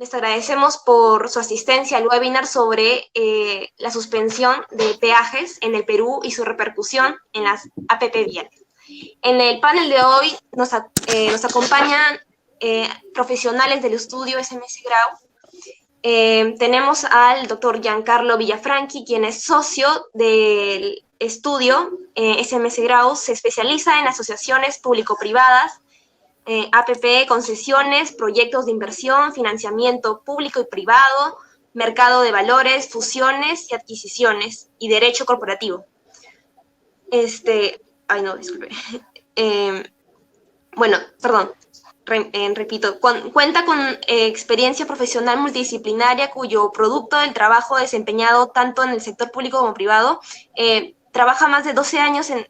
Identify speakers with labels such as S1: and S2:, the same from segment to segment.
S1: Les agradecemos por su asistencia al webinar sobre la suspensión de peajes en el Perú y su repercusión en las APP viales. En el panel de hoy nos acompañan profesionales del estudio SMS Grau. Tenemos al doctor Giancarlo Villafranchi, quien es socio del estudio SMS Grau, se especializa en asociaciones público-privadas, APP, concesiones, proyectos de inversión, financiamiento público y privado, mercado de valores, fusiones y adquisiciones y derecho corporativo. Disculpe. Repito, cuenta con experiencia profesional multidisciplinaria cuyo producto del trabajo desempeñado tanto en el sector público como privado, trabaja más de 12 años en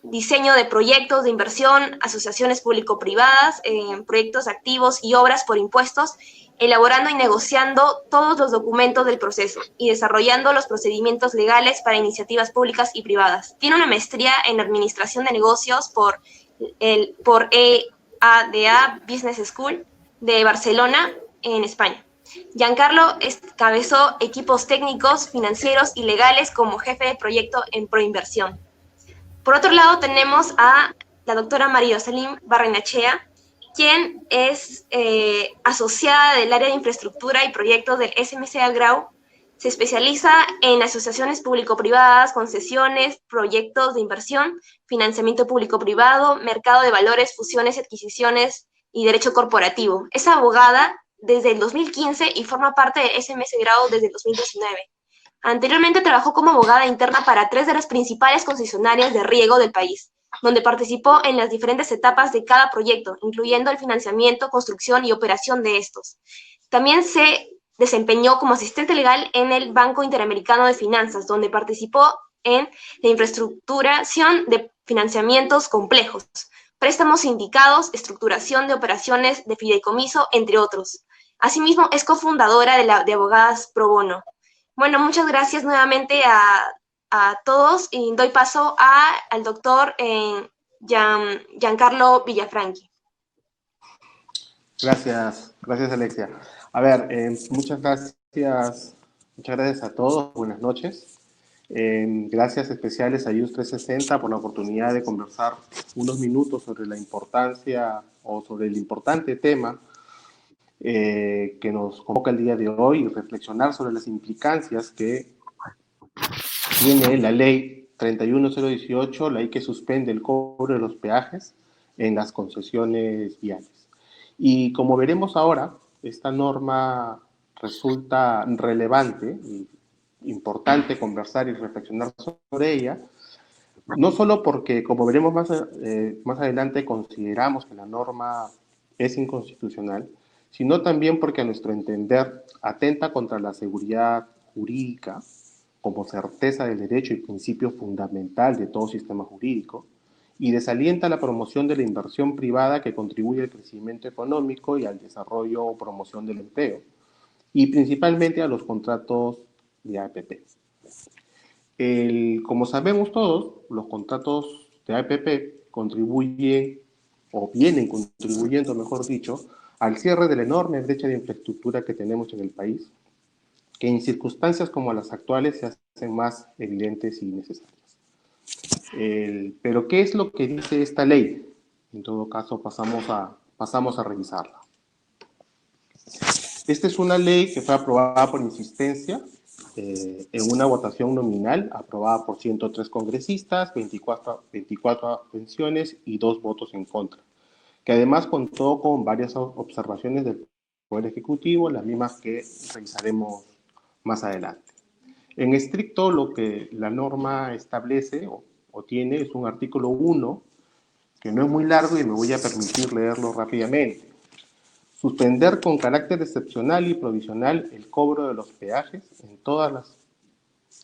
S1: diseño de proyectos de inversión, asociaciones público-privadas, proyectos activos y obras por impuestos, elaborando y negociando todos los documentos del proceso y desarrollando los procedimientos legales para iniciativas públicas y privadas. Tiene una maestría en Administración de Negocios por EADA Business School de Barcelona, en España. Giancarlo encabezó equipos técnicos, financieros y legales como jefe de proyecto en Proinversión. Por otro lado, tenemos a la doctora María Salim Barrenechea, quien es asociada del área de infraestructura y proyectos del SMCA Grau. Se especializa en asociaciones público-privadas, concesiones, proyectos de inversión, financiamiento público-privado, mercado de valores, fusiones, adquisiciones y derecho corporativo. Es abogada desde el 2015 y forma parte de SMS Grau desde el 2019. Anteriormente trabajó como abogada interna para 3 de las principales concesionarias de riego del país, donde participó en las diferentes etapas de cada proyecto, incluyendo el financiamiento, construcción y operación de estos. También se desempeñó como asistente legal en el Banco Interamericano de Finanzas, donde participó en la infraestructuración de financiamientos complejos, préstamos sindicados, estructuración de operaciones de fideicomiso, entre otros. Asimismo, es cofundadora de Abogadas Pro Bono. Bueno, muchas gracias nuevamente a todos y doy paso al doctor Giancarlo Villafranchi.
S2: Gracias Alexia. A ver, muchas gracias a todos, buenas noches. Gracias especiales a IUS 360 por la oportunidad de conversar unos minutos sobre la importancia o sobre el importante tema que nos convoca el día de hoy y reflexionar sobre las implicancias que tiene la ley 31018, la ley que suspende el cobro de los peajes en las concesiones viales. Y como veremos ahora, esta norma resulta relevante y importante conversar y reflexionar sobre ella, no solo porque, como veremos más adelante, consideramos que la norma es inconstitucional, sino también porque a nuestro entender atenta contra la seguridad jurídica como certeza del derecho y principio fundamental de todo sistema jurídico, y desalienta la promoción de la inversión privada que contribuye al crecimiento económico y al desarrollo o promoción del empleo, y principalmente a los contratos de APP. Como sabemos todos, los contratos de APP contribuyen, o vienen contribuyendo, mejor dicho, al cierre de la enorme brecha de infraestructura que tenemos en el país, que en circunstancias como las actuales se hacen más evidentes y necesarias. Pero, ¿qué es lo que dice esta ley? En todo caso, pasamos a revisarla. Esta es una ley que fue aprobada por insistencia en una votación nominal, aprobada por 103 congresistas, 24 abstenciones y 2 votos en contra, que además contó con varias observaciones del Poder Ejecutivo, las mismas que revisaremos más adelante. En estricto, lo que la norma establece o tiene es un artículo 1, que no es muy largo y me voy a permitir leerlo rápidamente. Suspender con carácter excepcional y provisional el cobro de los peajes en todas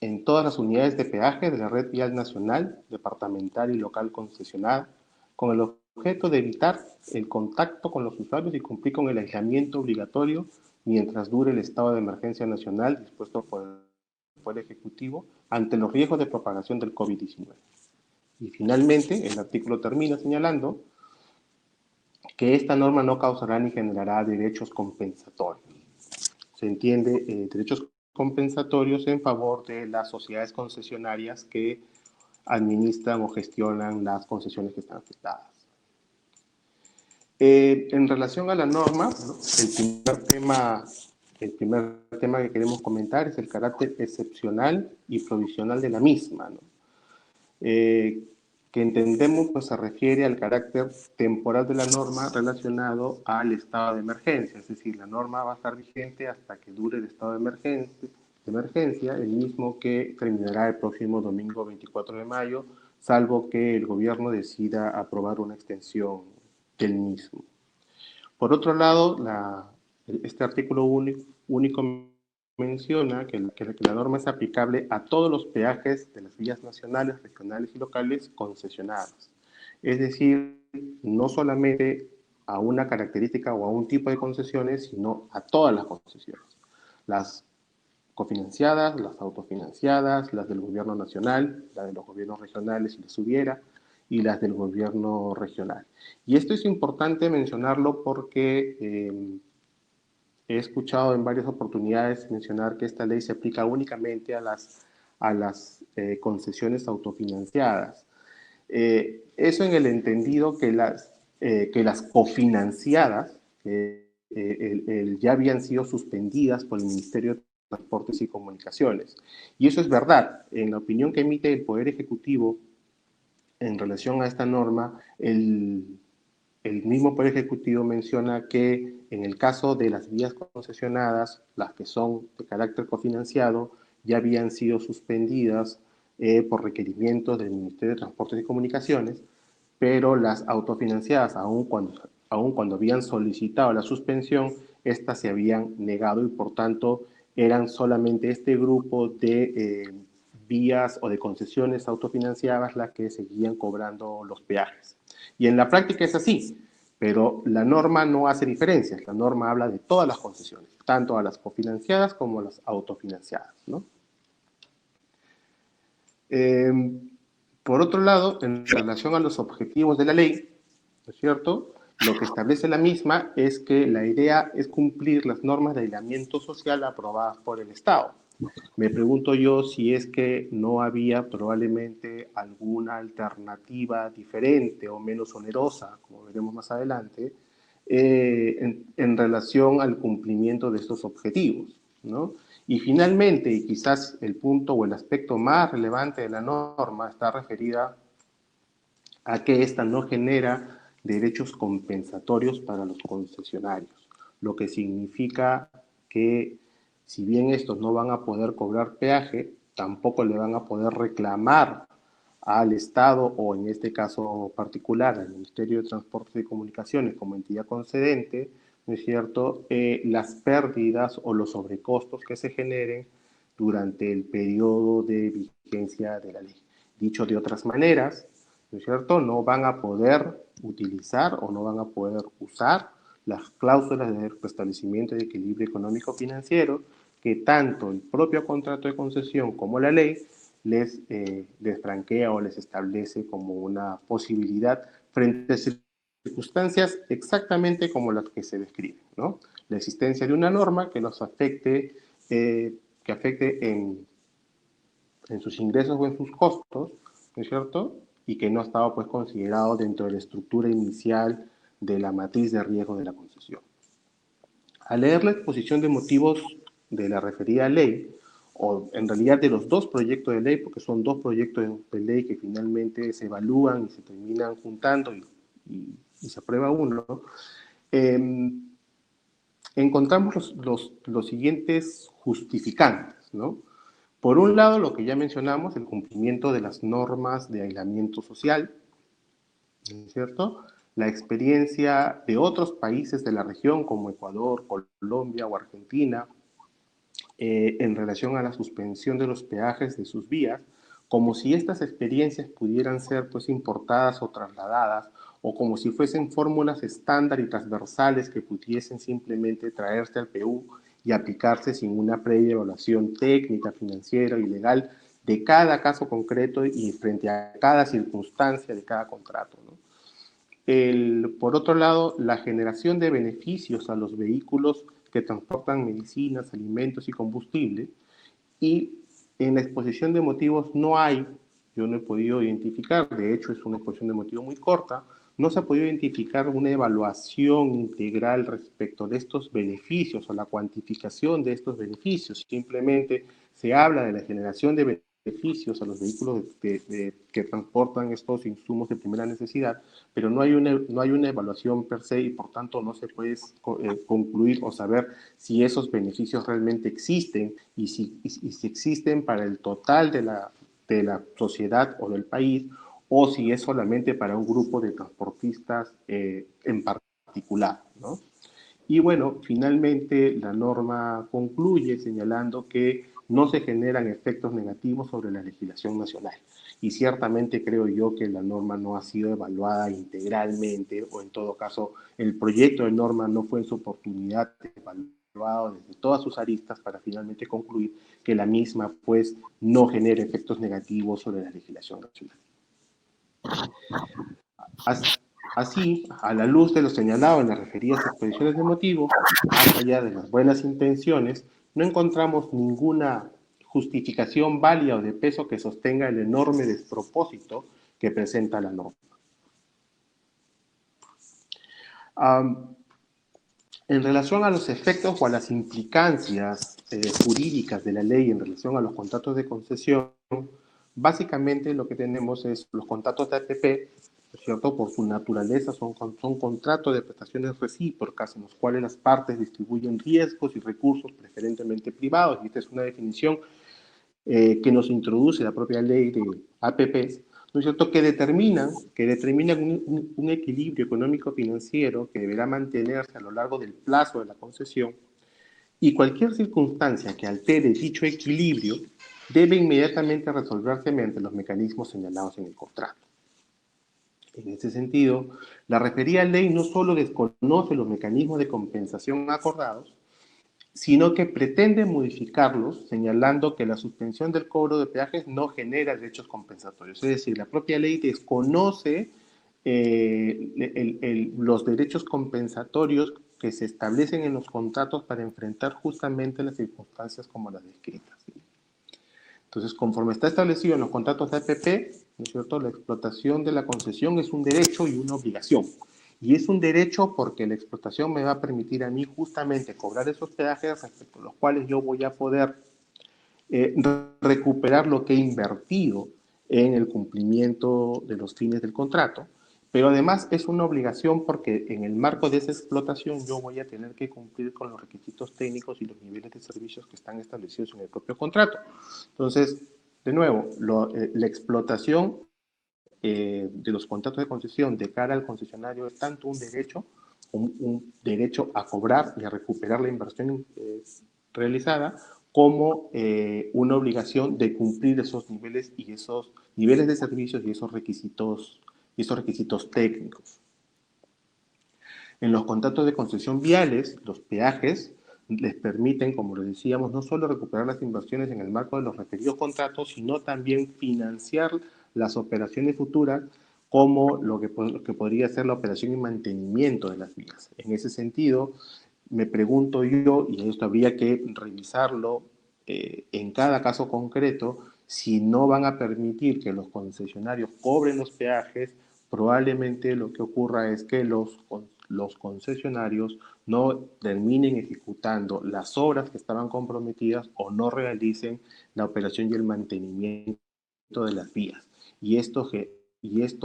S2: las unidades de peaje de la red vial nacional, departamental y local concesionada, con el objeto de evitar el contacto con los usuarios y cumplir con el aislamiento obligatorio mientras dure el estado de emergencia nacional dispuesto por el Poder Ejecutivo ante los riesgos de propagación del COVID-19. Y finalmente, el artículo termina señalando que esta norma no causará ni generará derechos compensatorios. Se entiende derechos compensatorios en favor de las sociedades concesionarias que administran o gestionan las concesiones que están afectadas. En relación a la norma, ¿no? El primer tema que queremos comentar es el carácter excepcional y provisional de la misma, ¿no? Que entendemos pues, se refiere al carácter temporal de la norma relacionado al estado de emergencia, es decir, la norma va a estar vigente hasta que dure el estado de emergencia, el mismo que terminará el próximo domingo 24 de mayo, salvo que el gobierno decida aprobar una extensión del mismo. Por otro lado, este artículo único menciona que la norma es aplicable a todos los peajes de las vías nacionales, regionales y locales concesionadas. Es decir, no solamente a una característica o a un tipo de concesiones, sino a todas las concesiones. Las cofinanciadas, las autofinanciadas, las del gobierno nacional, las de los gobiernos regionales si les hubiera, y las del gobierno regional. Y esto es importante mencionarlo porque he escuchado en varias oportunidades mencionar que esta ley se aplica únicamente a las concesiones autofinanciadas. Eso en el entendido que las cofinanciadas ya habían sido suspendidas por el Ministerio de Transportes y Comunicaciones. Y eso es verdad. En la opinión que emite el Poder Ejecutivo en relación a esta norma, el mismo Poder Ejecutivo menciona que en el caso de las vías concesionadas, las que son de carácter cofinanciado, ya habían sido suspendidas por requerimientos del Ministerio de Transportes y Comunicaciones, pero las autofinanciadas, aun cuando habían solicitado la suspensión, estas se habían negado y por tanto eran solamente este grupo de vías o de concesiones autofinanciadas las que seguían cobrando los peajes. Y en la práctica es así, pero la norma no hace diferencias. La norma habla de todas las concesiones, tanto a las cofinanciadas como a las autofinanciadas, ¿no? Por otro lado, en relación a los objetivos de la ley, ¿no es cierto? Lo que establece la misma es que la idea es cumplir las normas de aislamiento social aprobadas por el Estado. Me pregunto yo si es que no había probablemente alguna alternativa diferente o menos onerosa, como veremos más adelante, en relación al cumplimiento de estos objetivos, ¿no? Y finalmente, y quizás el punto o el aspecto más relevante de la norma está referida a que ésta no genera derechos compensatorios para los concesionarios, lo que significa que si bien estos no van a poder cobrar peaje, tampoco le van a poder reclamar al Estado o en este caso particular al Ministerio de Transportes y Comunicaciones como entidad concedente, ¿no es cierto?, las pérdidas o los sobrecostos que se generen durante el periodo de vigencia de la ley. Dicho de otras maneras, ¿no es cierto?, no van a poder utilizar o no van a poder usar las cláusulas de restablecimiento de equilibrio económico-financiero que tanto el propio contrato de concesión como la ley les franquea o les establece como una posibilidad frente a circunstancias exactamente como las que se describen, ¿no? La existencia de una norma que los afecte, que afecte en sus ingresos o en sus costos, ¿no es cierto?, y que no estaba pues considerado dentro de la estructura inicial de la matriz de riesgo de la concesión. Al leer la exposición de motivos de la referida ley, o en realidad de los dos proyectos de ley, porque son dos proyectos de ley que finalmente se evalúan y se terminan juntando y se aprueba uno, encontramos los siguientes justificantes, ¿no? Por un lado, lo que ya mencionamos, el cumplimiento de las normas de aislamiento social, ¿no es cierto? La experiencia de otros países de la región, como Ecuador, Colombia o Argentina, en relación a la suspensión de los peajes de sus vías, como si estas experiencias pudieran ser pues importadas o trasladadas, o como si fuesen fórmulas estándar y transversales que pudiesen simplemente traerse al Perú y aplicarse sin una previa evaluación técnica, financiera y legal de cada caso concreto y frente a cada circunstancia de cada contrato, ¿no? Por otro lado, la generación de beneficios a los vehículos que transportan medicinas, alimentos y combustible. Y en la exposición de motivos no hay, yo no he podido identificar, de hecho es una exposición de motivos muy corta, no se ha podido identificar una evaluación integral respecto de estos beneficios o la cuantificación de estos beneficios. Simplemente se habla de la generación de beneficios a los vehículos que transportan estos insumos de primera necesidad, pero no hay una evaluación per se y por tanto no se puede concluir o saber si esos beneficios realmente existen y si existen para el total de la sociedad o del país o si es solamente para un grupo de transportistas en particular, ¿no? Y bueno, finalmente la norma concluye señalando que no se generan efectos negativos sobre la legislación nacional. Y ciertamente creo yo que la norma no ha sido evaluada integralmente, o en todo caso, el proyecto de norma no fue en su oportunidad evaluado desde todas sus aristas para finalmente concluir que la misma pues no genera efectos negativos sobre la legislación nacional. Así, a la luz de lo señalado en las referidas exposiciones de motivo, más allá de las buenas intenciones, no encontramos ninguna justificación válida o de peso que sostenga el enorme despropósito que presenta la norma. En relación a los efectos o a las implicancias jurídicas de la ley en relación a los contratos de concesión, básicamente lo que tenemos es los contratos de APP, ¿cierto? Por su naturaleza son contratos de prestaciones recíprocas en los cuales las partes distribuyen riesgos y recursos preferentemente privados, y esta es una definición que nos introduce la propia ley de APPs, ¿no es cierto?, que determinan un equilibrio económico-financiero que deberá mantenerse a lo largo del plazo de la concesión, y cualquier circunstancia que altere dicho equilibrio debe inmediatamente resolverse mediante los mecanismos señalados en el contrato. En ese sentido, la referida ley no solo desconoce los mecanismos de compensación acordados, sino que pretende modificarlos, señalando que la suspensión del cobro de peajes no genera derechos compensatorios. Es decir, la propia ley desconoce los derechos compensatorios que se establecen en los contratos para enfrentar justamente las circunstancias como las descritas. Entonces, conforme está establecido en los contratos de APP, ¿no es cierto?, la explotación de la concesión es un derecho y una obligación. Y es un derecho porque la explotación me va a permitir a mí justamente cobrar esos peajes respecto a los cuales yo voy a poder recuperar lo que he invertido en el cumplimiento de los fines del contrato, pero además es una obligación porque en el marco de esa explotación yo voy a tener que cumplir con los requisitos técnicos y los niveles de servicios que están establecidos en el propio contrato. Entonces, de nuevo, la explotación de los contratos de concesión de cara al concesionario es tanto un derecho a cobrar y a recuperar la inversión realizada, como una obligación de cumplir esos niveles de servicios y esos requisitos técnicos. En los contratos de concesión viales, los peajes les permiten, como lo decíamos, no solo recuperar las inversiones en el marco de los referidos contratos, sino también financiar las operaciones futuras, como lo que podría ser la operación y mantenimiento de las vías. En ese sentido, me pregunto yo, y esto habría que revisarlo en cada caso concreto, si no van a permitir que los concesionarios cobren los peajes, probablemente lo que ocurra es que los concesionarios no terminen ejecutando las obras que estaban comprometidas o no realicen la operación y el mantenimiento de las vías. Y esto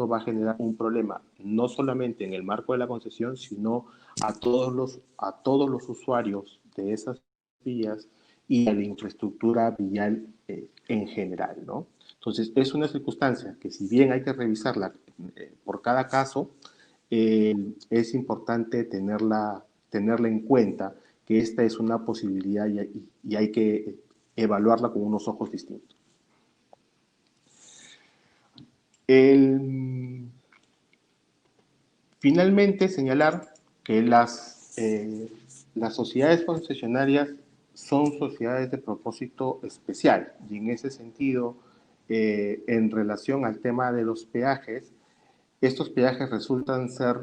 S2: va a generar un problema no solamente en el marco de la concesión, sino a todos los usuarios de esas vías y a la infraestructura vial en general, ¿no? Entonces, es una circunstancia que si bien hay que revisarla por cada caso, es importante tenerla en cuenta, que esta es una posibilidad y hay que evaluarla con unos ojos distintos. Finalmente, señalar que las sociedades concesionarias son sociedades de propósito especial, y en ese sentido, en relación al tema de los peajes, estos peajes resultan ser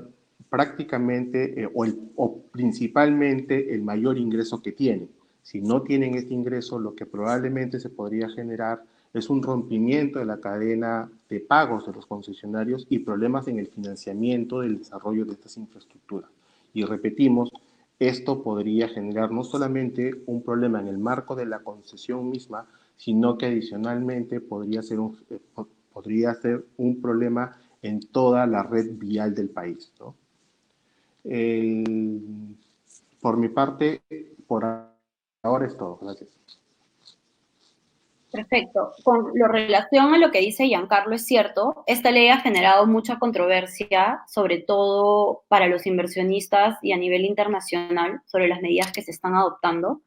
S2: prácticamente o principalmente el mayor ingreso que tienen. Si no tienen este ingreso, lo que probablemente se podría generar es un rompimiento de la cadena de pagos de los concesionarios y problemas en el financiamiento del desarrollo de estas infraestructuras. Y repetimos, esto podría generar no solamente un problema en el marco de la concesión misma, sino que adicionalmente podría ser un problema en toda la red vial del país, ¿no? Por mi parte, por ahora es todo. Gracias.
S3: Perfecto. Con relación a lo que dice Giancarlo, es cierto, esta ley ha generado mucha controversia, sobre todo para los inversionistas y a nivel internacional, sobre las medidas que se están adoptando.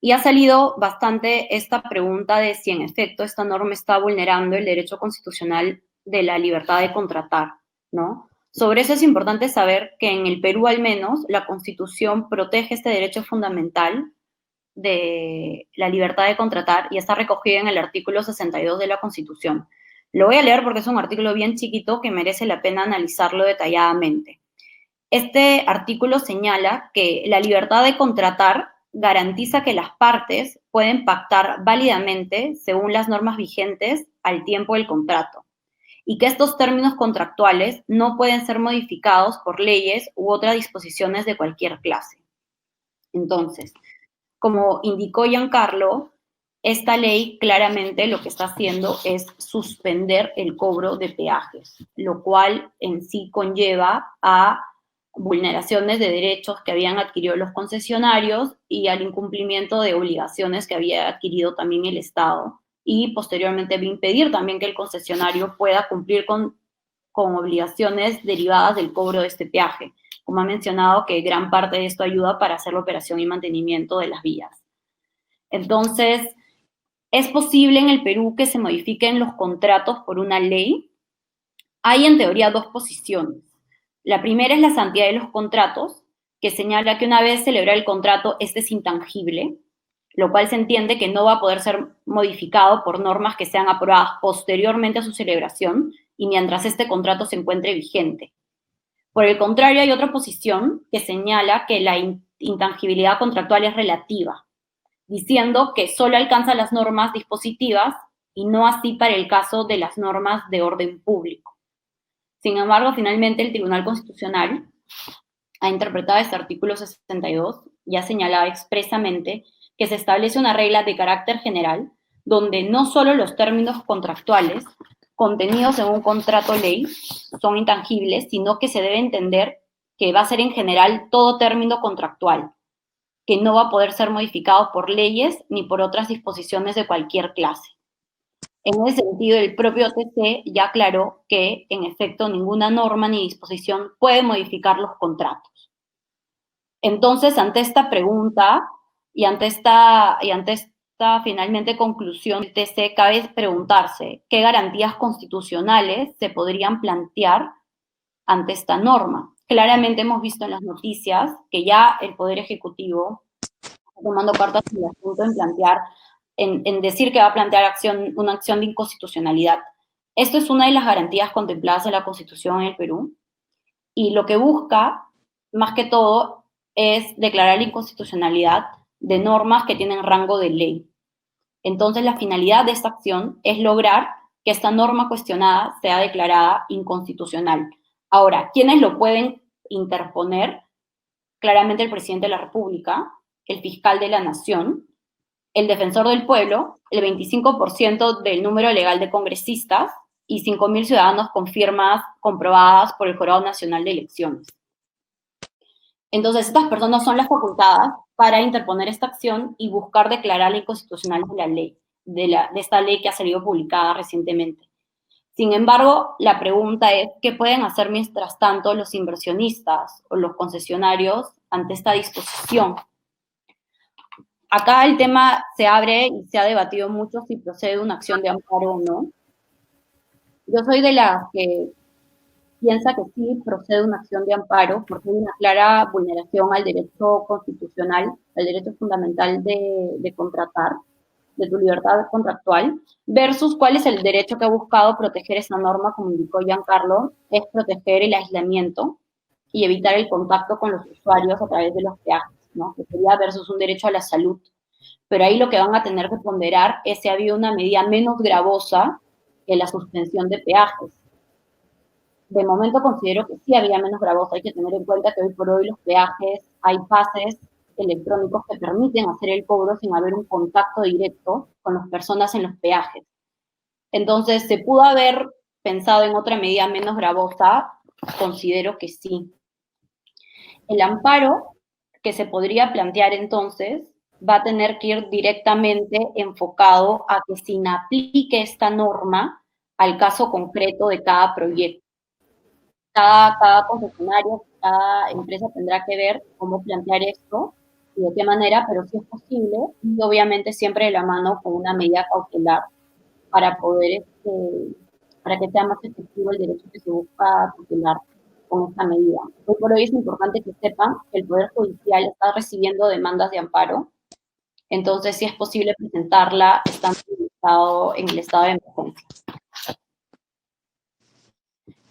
S3: Y ha salido bastante esta pregunta de si en efecto esta norma está vulnerando el derecho constitucional de la libertad de contratar, ¿no? Sobre eso es importante saber que en el Perú al menos la Constitución protege este derecho fundamental de la libertad de contratar y está recogido en el artículo 62 de la Constitución. Lo voy a leer porque es un artículo bien chiquito que merece la pena analizarlo detalladamente. Este artículo señala que la libertad de contratar garantiza que las partes pueden pactar válidamente según las normas vigentes al tiempo del contrato y que estos términos contractuales no pueden ser modificados por leyes u otras disposiciones de cualquier clase. Entonces, como indicó Giancarlo, esta ley claramente lo que está haciendo es suspender el cobro de peajes, lo cual en sí conlleva a vulneraciones de derechos que habían adquirido los concesionarios y al incumplimiento de obligaciones que había adquirido también el Estado, y posteriormente va a impedir también que el concesionario pueda cumplir con obligaciones derivadas del cobro de este peaje. Como ha mencionado, que gran parte de esto ayuda para hacer la operación y mantenimiento de las vías. Entonces, ¿es posible en el Perú que se modifiquen los contratos por una ley? Hay en teoría dos posiciones. La primera es la santidad de los contratos, que señala que una vez celebrado el contrato, este es intangible, lo cual se entiende que no va a poder ser modificado por normas que sean aprobadas posteriormente a su celebración y mientras este contrato se encuentre vigente. Por el contrario, hay otra posición que señala que la intangibilidad contractual es relativa, diciendo que solo alcanza las normas dispositivas y no así para el caso de las normas de orden público. Sin embargo, finalmente el Tribunal Constitucional ha interpretado este artículo 62 y ha señalado expresamente que se establece una regla de carácter general donde no solo los términos contractuales contenidos en un contrato ley son intangibles, sino que se debe entender que va a ser en general todo término contractual, que no va a poder ser modificado por leyes ni por otras disposiciones de cualquier clase. En ese sentido, el propio OTC ya aclaró que, en efecto, ninguna norma ni disposición puede modificar los contratos. Entonces, ante esta pregunta y ante esta finalmente conclusión del TC, cabe preguntarse qué garantías constitucionales se podrían plantear ante esta norma. Claramente hemos visto en las noticias que ya el Poder Ejecutivo está tomando cartas en el asunto en plantear, en decir que va a plantear una acción de inconstitucionalidad. Esto es una de las garantías contempladas en la Constitución en el Perú y lo que busca, más que todo, es declarar la inconstitucionalidad de normas que tienen rango de ley. Entonces, la finalidad de esta acción es lograr que esta norma cuestionada sea declarada inconstitucional. Ahora, ¿quiénes lo pueden interponer? Claramente el presidente de la República, el fiscal de la Nación, el defensor del pueblo, el 25% del número legal de congresistas y 5.000 ciudadanos con firmas comprobadas por el Jurado Nacional de Elecciones. Entonces, estas personas son las facultadas para interponer esta acción y buscar declarar la inconstitucional de la ley, de esta ley que ha salido publicada recientemente. Sin embargo, la pregunta es, ¿qué pueden hacer mientras tanto los inversionistas o los concesionarios ante esta disposición? Acá el tema se abre y se ha debatido mucho si procede una acción de amparo o no. Yo soy de las que piensa que sí procede una acción de amparo porque hay una clara vulneración al derecho constitucional, al derecho fundamental de contratar. de tu libertad contractual, versus cuál es el derecho que ha buscado proteger esa norma, como indicó Giancarlo, es proteger el aislamiento y evitar el contacto con los usuarios a través de los peajes, ¿no? Que sería versus un derecho a la salud. Pero ahí lo que van a tener que ponderar es si había una medida menos gravosa que la suspensión de peajes. De momento considero que sí había menos gravosa. Hay que tener en cuenta que hoy por hoy los peajes, hay pases electrónicos que permiten hacer el cobro sin haber un contacto directo con las personas en los peajes. Entonces, ¿se pudo haber pensado en otra medida menos gravosa? Considero que sí. El amparo que se podría plantear entonces va a tener que ir directamente enfocado a que se inaplique esta norma al caso concreto de cada proyecto. Cada concesionario, cada empresa tendrá que ver cómo plantear esto y de qué manera, pero sí es posible, y obviamente siempre de la mano con una medida cautelar para poder, para que sea más efectivo el derecho que se busca tutelar con esta medida. Hoy por hoy es importante que sepan que el Poder Judicial está recibiendo demandas de amparo, entonces sí es posible presentarla estando en el estado de emergencia.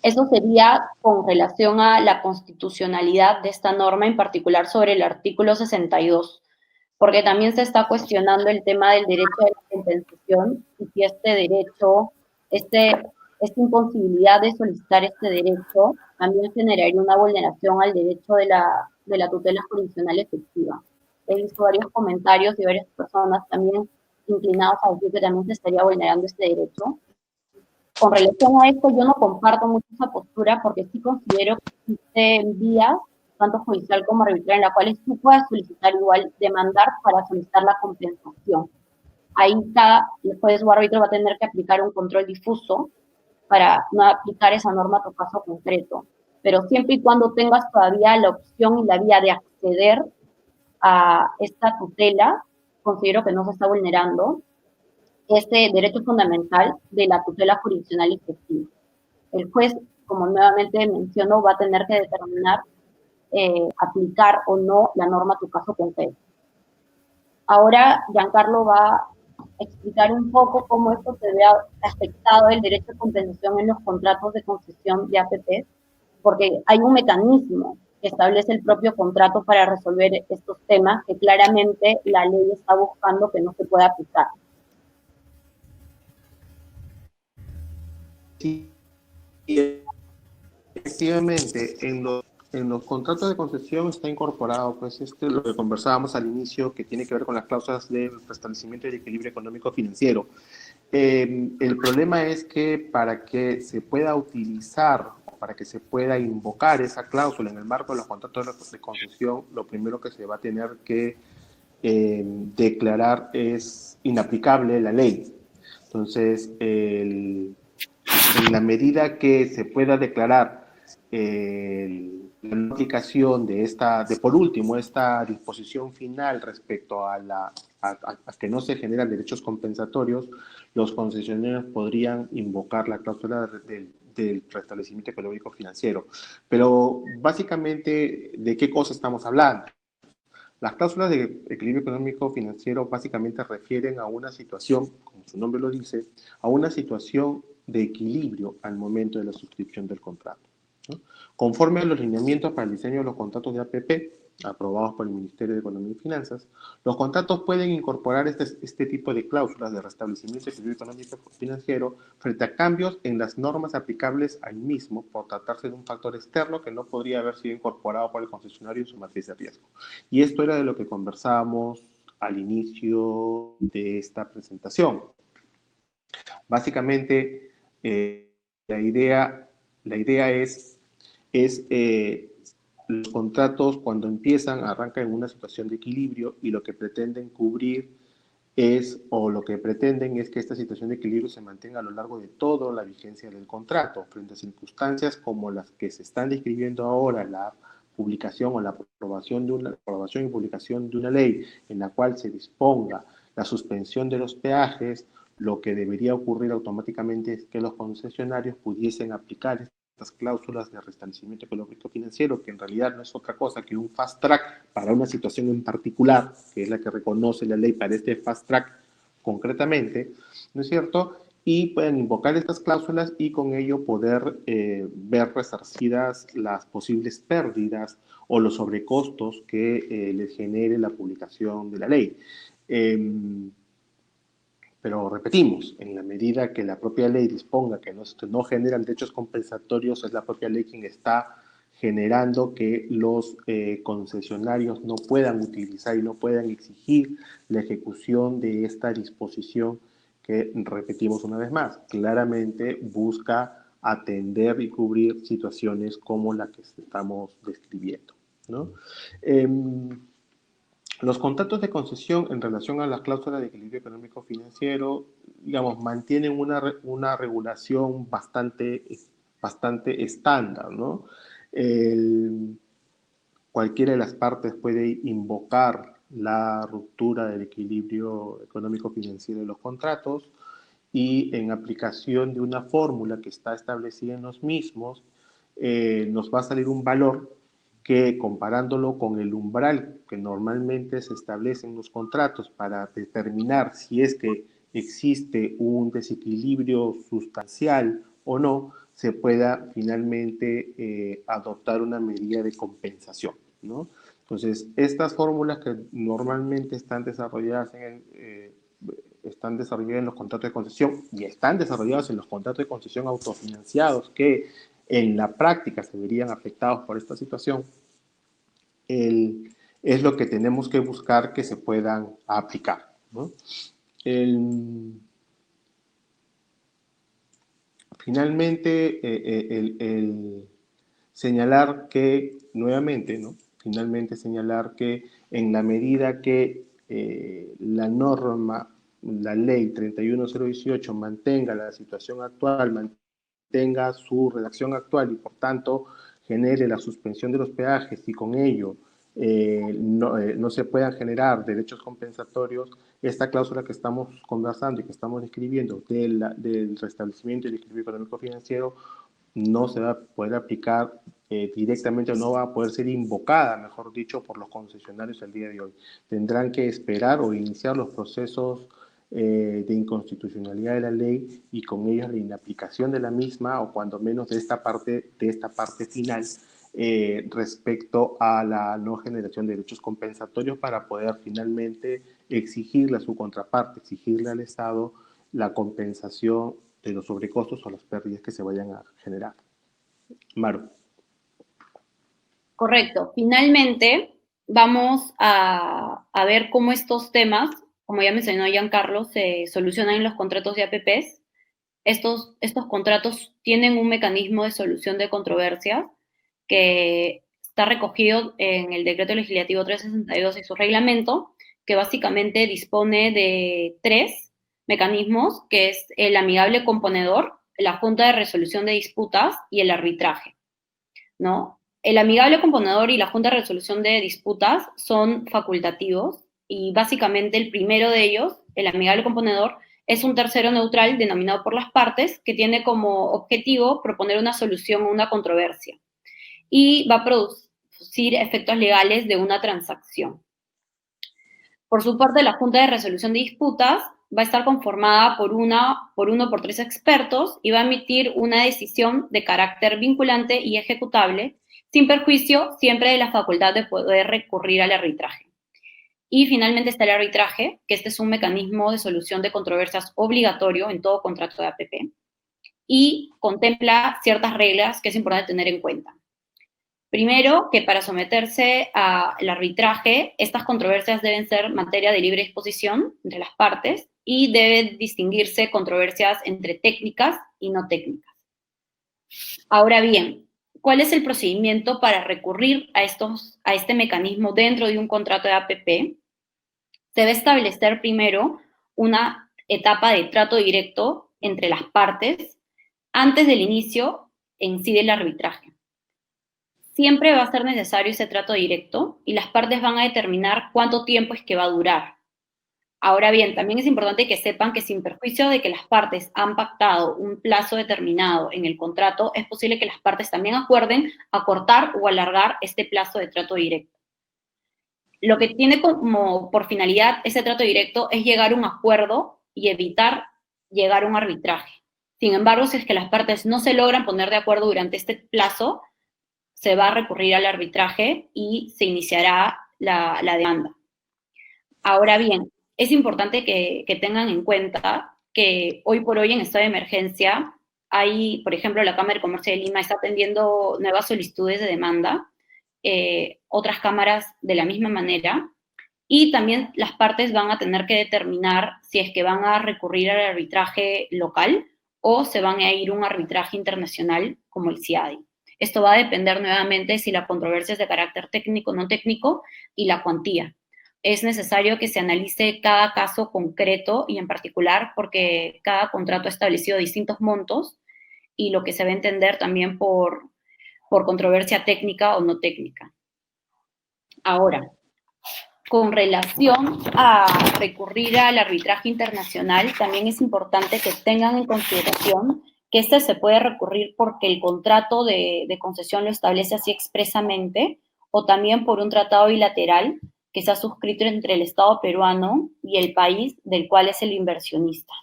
S3: Eso sería con relación a la constitucionalidad de esta norma, en particular sobre el artículo 62, porque también se está cuestionando el tema del derecho de la compensación y si este derecho, esta imposibilidad de solicitar este derecho también generaría una vulneración al derecho de la tutela jurisdiccional efectiva. He visto varios comentarios de varias personas también inclinados a decir que también se estaría vulnerando este derecho. Con relación a esto, yo no comparto mucho esa postura porque sí considero que existen vías, tanto judicial como arbitral, en las cuales tú puedas solicitar igual, demandar para solicitar la compensación. Ahí el juez o árbitro va a tener que aplicar un control difuso para no aplicar esa norma a tu caso concreto. Pero siempre y cuando tengas todavía la opción y la vía de acceder a esta tutela, considero que no se está vulnerando este derecho fundamental de la tutela jurisdiccional efectiva. El juez, como nuevamente menciono, va a tener que determinar aplicar o no la norma a tu caso concreto. Ahora, Giancarlo va a explicar un poco cómo esto se ve afectado el derecho de compensación en los contratos de concesión de APP, porque hay un mecanismo que establece el propio contrato para resolver estos temas que claramente la ley está buscando que no se pueda aplicar.
S2: Sí, efectivamente, en los contratos de concesión está incorporado, pues, lo que conversábamos al inicio, que tiene que ver con las cláusulas de restablecimiento del equilibrio económico-financiero. El problema es que para que se pueda utilizar, para que se pueda invocar esa cláusula en el marco de los contratos de concesión, lo primero que se va a tener que declarar es inaplicable la ley. Entonces, en la medida que se pueda declarar la aplicación de por último, esta disposición final respecto a que no se generan derechos compensatorios, los concesionarios podrían invocar la cláusula del restablecimiento económico financiero. Pero básicamente, ¿de qué cosa estamos hablando? Las cláusulas de equilibrio económico financiero básicamente refieren a una situación, como su nombre lo dice, a una situación de equilibrio al momento de la suscripción del contrato, ¿no? Conforme a los lineamientos para el diseño de los contratos de APP, aprobados por el Ministerio de Economía y Finanzas, los contratos pueden incorporar este tipo de cláusulas de restablecimiento de equilibrio económico financiero frente a cambios en las normas aplicables al mismo por tratarse de un factor externo que no podría haber sido incorporado por el concesionario en su matriz de riesgo. Y esto era de lo que conversábamos al inicio de esta presentación. Básicamente, la idea es los contratos cuando empiezan arrancan en una situación de equilibrio y lo que pretenden cubrir lo que pretenden es que esta situación de equilibrio se mantenga a lo largo de toda la vigencia del contrato, frente a circunstancias como las que se están describiendo ahora, la publicación o la aprobación y publicación de una ley en la cual se disponga la suspensión de los peajes. Lo que debería ocurrir automáticamente es que los concesionarios pudiesen aplicar estas cláusulas de restablecimiento económico financiero, que en realidad no es otra cosa que un fast track para una situación en particular, que es la que reconoce la ley para este fast track, concretamente, ¿no es cierto? Y pueden invocar estas cláusulas y con ello poder ver resarcidas las posibles pérdidas o los sobrecostos que les genere la publicación de la ley. Pero repetimos, en la medida que la propia ley disponga que no generan derechos compensatorios, es la propia ley quien está generando que los concesionarios no puedan utilizar y no puedan exigir la ejecución de esta disposición que, repetimos una vez más, claramente busca atender y cubrir situaciones como la que estamos describiendo, ¿no? Los contratos de concesión en relación a las cláusulas de equilibrio económico-financiero, digamos, mantienen una regulación bastante estándar, ¿no? Cualquiera de las partes puede invocar la ruptura del equilibrio económico-financiero de los contratos y en aplicación de una fórmula que está establecida en los mismos, nos va a salir un valor que, comparándolo con el umbral que normalmente se establece en los contratos para determinar si es que existe un desequilibrio sustancial o no, se pueda finalmente adoptar una medida de compensación, ¿no? Entonces, estas fórmulas que normalmente están desarrolladas en los contratos de concesión y están desarrollados en los contratos de concesión autofinanciados que en la práctica se verían afectados por esta situación, es lo que tenemos que buscar que se puedan aplicar, ¿no? Finalmente, el señalar que, nuevamente, ¿no? Finalmente señalar que en la medida que la norma, la ley 31018 mantenga la situación actual, mantenga su redacción actual y por tanto genere la suspensión de los peajes y con ello no se puedan generar derechos compensatorios, esta cláusula que estamos conversando y que estamos describiendo del restablecimiento del equilibrio económico financiero no se va a poder aplicar directamente o no va a poder ser invocada, mejor dicho, por los concesionarios el día de hoy. Tendrán que esperar o iniciar los procesos de inconstitucionalidad de la ley y con ellos la inaplicación de la misma o cuando menos de esta parte final respecto a la no generación de derechos compensatorios para poder finalmente exigirle a su contraparte, exigirle al Estado la compensación de los sobrecostos o las pérdidas que se vayan a generar. Maru.
S3: Correcto. Finalmente, vamos a ver cómo estos temas, como ya mencionó Giancarlo, se solucionan en los contratos de APPs. Estos contratos tienen un mecanismo de solución de controversias que está recogido en el Decreto Legislativo 362 y su reglamento, que básicamente dispone de 3 mecanismos, que es el amigable componedor, la Junta de Resolución de Disputas y el arbitraje, ¿no? El amigable componedor y la Junta de Resolución de Disputas son facultativos y básicamente el primero de ellos, el amigable componedor, es un tercero neutral denominado por las partes que tiene como objetivo proponer una solución a una controversia y va a producir efectos legales de una transacción. Por su parte, la Junta de Resolución de Disputas va a estar conformada por 3 expertos y va a emitir una decisión de carácter vinculante y ejecutable, sin perjuicio siempre de la facultad de poder recurrir al arbitraje. Y finalmente está el arbitraje, que este es un mecanismo de solución de controversias obligatorio en todo contrato de APP y contempla ciertas reglas que es importante tener en cuenta. Primero, que para someterse al arbitraje, estas controversias deben ser materia de libre disposición entre las partes y deben distinguirse controversias entre técnicas y no técnicas. Ahora bien, ¿cuál es el procedimiento para recurrir a este mecanismo dentro de un contrato de APP? Se debe establecer primero una etapa de trato directo entre las partes antes del inicio en sí del arbitraje. Siempre va a ser necesario ese trato directo y las partes van a determinar cuánto tiempo es que va a durar. Ahora bien, también es importante que sepan que sin perjuicio de que las partes han pactado un plazo determinado en el contrato, es posible que las partes también acuerden acortar o alargar este plazo de trato directo. Lo que tiene como por finalidad ese trato directo es llegar a un acuerdo y evitar llegar a un arbitraje. Sin embargo, si es que las partes no se logran poner de acuerdo durante este plazo, se va a recurrir al arbitraje y se iniciará la demanda. Ahora bien, es importante que tengan en cuenta que hoy por hoy en estado de emergencia hay, por ejemplo, la Cámara de Comercio de Lima está atendiendo nuevas solicitudes de demanda, otras cámaras de la misma manera, y también las partes van a tener que determinar si es que van a recurrir al arbitraje local o se van a ir a un arbitraje internacional como el CIADI. Esto va a depender nuevamente si la controversia es de carácter técnico o no técnico y la cuantía. Es necesario que se analice cada caso concreto y en particular porque cada contrato ha establecido distintos montos y lo que se va a entender también por controversia técnica o no técnica. Ahora, con relación a recurrir al arbitraje internacional, también es importante que tengan en consideración que este se puede recurrir porque el contrato de concesión lo establece así expresamente, o también por un tratado bilateral que se ha suscrito entre el Estado peruano y el país del cual es el inversionista.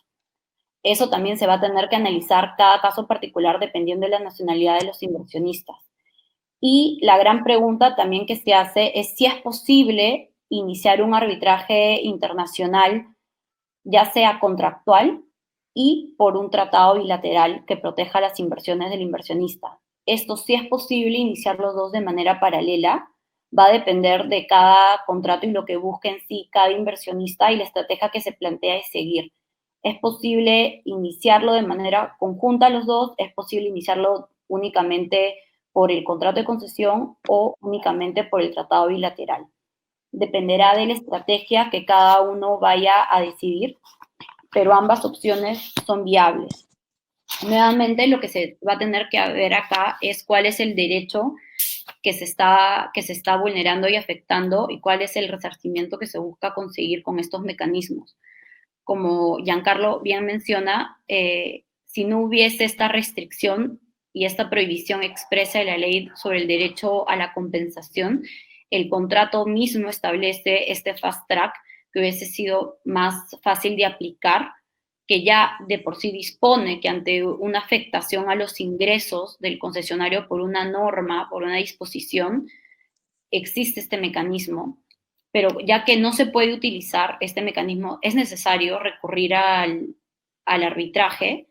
S3: Eso también se va a tener que analizar cada caso particular dependiendo de la nacionalidad de los inversionistas. Y la gran pregunta también que se hace es si es posible iniciar un arbitraje internacional, ya sea contractual y por un tratado bilateral que proteja las inversiones del inversionista. Esto sí es posible iniciar los dos de manera paralela, va a depender de cada contrato y lo que busque en sí cada inversionista y la estrategia que se plantea es seguir. Es posible iniciarlo de manera conjunta los dos, es posible iniciarlo únicamente por el contrato de concesión o únicamente por el tratado bilateral. Dependerá de la estrategia que cada uno vaya a decidir, pero ambas opciones son viables. Nuevamente, lo que se va a tener que ver acá es cuál es el derecho que se está vulnerando y afectando y cuál es el resarcimiento que se busca conseguir con estos mecanismos. Como Giancarlo bien menciona, si no hubiese esta restricción y esta prohibición expresa de la ley sobre el derecho a la compensación, el contrato mismo establece este fast track que hubiese sido más fácil de aplicar, que ya de por sí dispone que ante una afectación a los ingresos del concesionario por una norma, por una disposición, existe este mecanismo, pero ya que no se puede utilizar este mecanismo, es necesario recurrir al arbitraje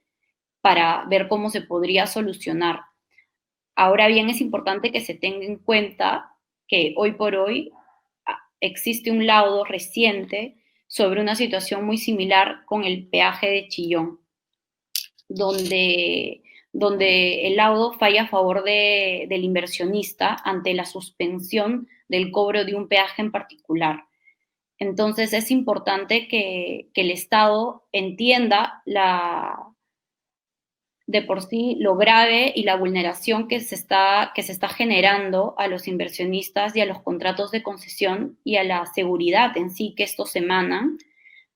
S3: para ver cómo se podría solucionar. Ahora bien, es importante que se tenga en cuenta que hoy por hoy existe un laudo reciente sobre una situación muy similar con el peaje de Chillón, donde el laudo falla a favor del inversionista ante la suspensión del cobro de un peaje en particular. Entonces es importante que el Estado entienda de por sí lo grave y la vulneración que se está generando a los inversionistas y a los contratos de concesión y a la seguridad en sí que estos emanan,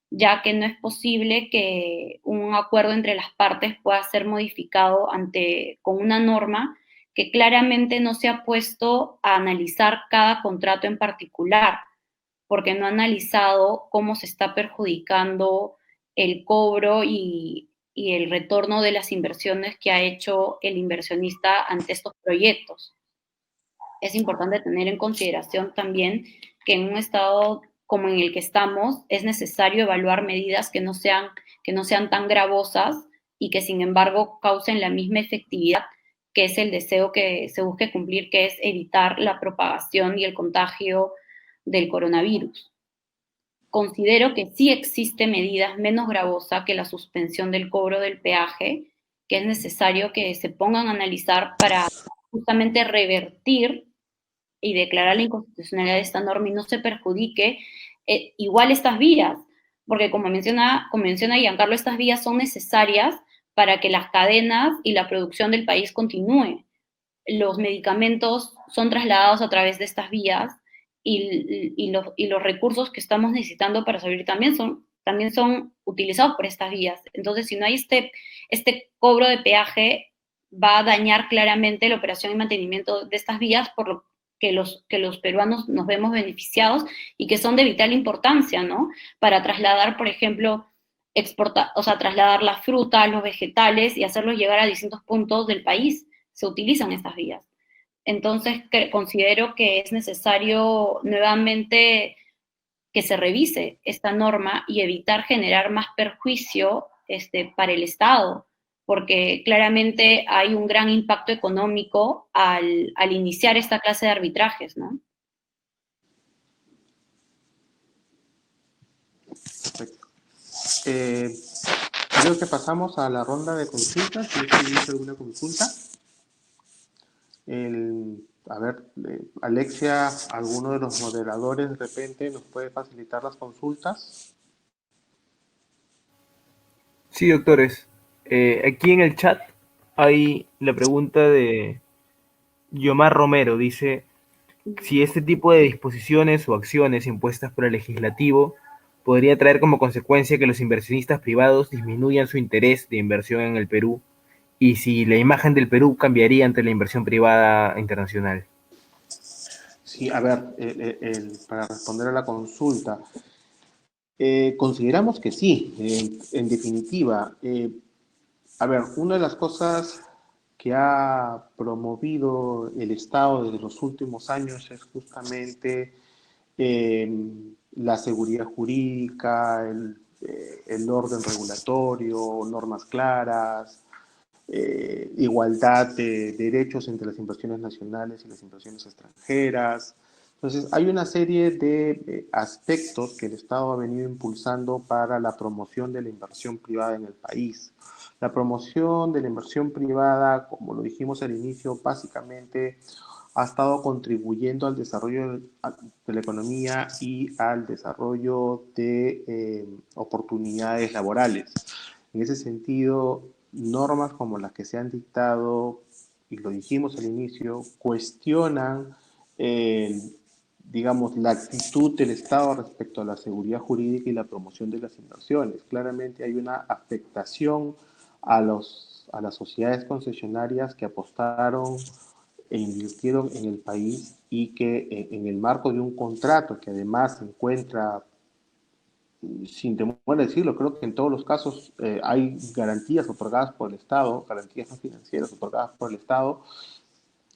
S3: ya que no es posible que un acuerdo entre las partes pueda ser modificado con una norma que claramente no se ha puesto a analizar cada contrato en particular, porque no ha analizado cómo se está perjudicando el cobro y el retorno de las inversiones que ha hecho el inversionista ante estos proyectos. Es importante tener en consideración también que en un estado como en el que estamos es necesario evaluar medidas que no sean tan gravosas y que sin embargo causen la misma efectividad, que es el deseo que se busque cumplir, que es evitar la propagación y el contagio del coronavirus. Considero que sí existen medidas menos gravosas que la suspensión del cobro del peaje, que es necesario que se pongan a analizar para justamente revertir y declarar la inconstitucionalidad de esta norma y no se perjudique igual estas vías, porque como menciona Giancarlo, estas vías son necesarias para que las cadenas y la producción del país continúe. Los medicamentos son trasladados a través de estas vías y los recursos que estamos necesitando para sobrevivir también son utilizados por estas vías. Entonces, si no hay este cobro de peaje, va a dañar claramente la operación y mantenimiento de estas vías, por lo que los peruanos nos vemos beneficiados y que son de vital importancia, ¿no? Para trasladar, por ejemplo, o sea, trasladar la fruta, los vegetales y hacerlos llegar a distintos puntos del país. Se utilizan estas vías. Entonces, considero que es necesario nuevamente que se revise esta norma y evitar generar más perjuicio para el Estado, porque claramente hay un gran impacto económico al iniciar esta clase de arbitrajes, ¿no?
S2: Perfecto. Creo que pasamos a la ronda de consultas. Si tienes alguna consulta. A ver, Alexia, alguno de los moderadores de repente nos puede facilitar las consultas.
S4: Sí, doctores. Aquí en el chat hay la pregunta de Yomar Romero. Dice, si este tipo de disposiciones o acciones impuestas por el legislativo podría traer como consecuencia que los inversionistas privados disminuyan su interés de inversión en el Perú y si la imagen del Perú cambiaría ante la inversión privada internacional.
S2: Sí, a ver, para responder a la consulta, consideramos que sí, en definitiva. A ver, una de las cosas que ha promovido el Estado desde los últimos años es justamente la seguridad jurídica, el orden regulatorio, normas claras, igualdad de derechos entre las inversiones nacionales y las inversiones extranjeras. Entonces, hay una serie de aspectos que el Estado ha venido impulsando para la promoción de la inversión privada en el país. La promoción de la inversión privada, como lo dijimos al inicio, básicamente ha estado contribuyendo al desarrollo de la economía y al desarrollo de oportunidades laborales. En ese sentido, normas como las que se han dictado, y lo dijimos al inicio, cuestionan, digamos, la actitud del Estado respecto a la seguridad jurídica y la promoción de las inversiones. Claramente hay una afectación a las sociedades concesionarias que apostaron e invirtieron en el país y que en el marco de un contrato que además se encuentra, sin temor a decirlo, creo que en todos los casos hay garantías otorgadas por el Estado, garantías no financieras otorgadas por el Estado,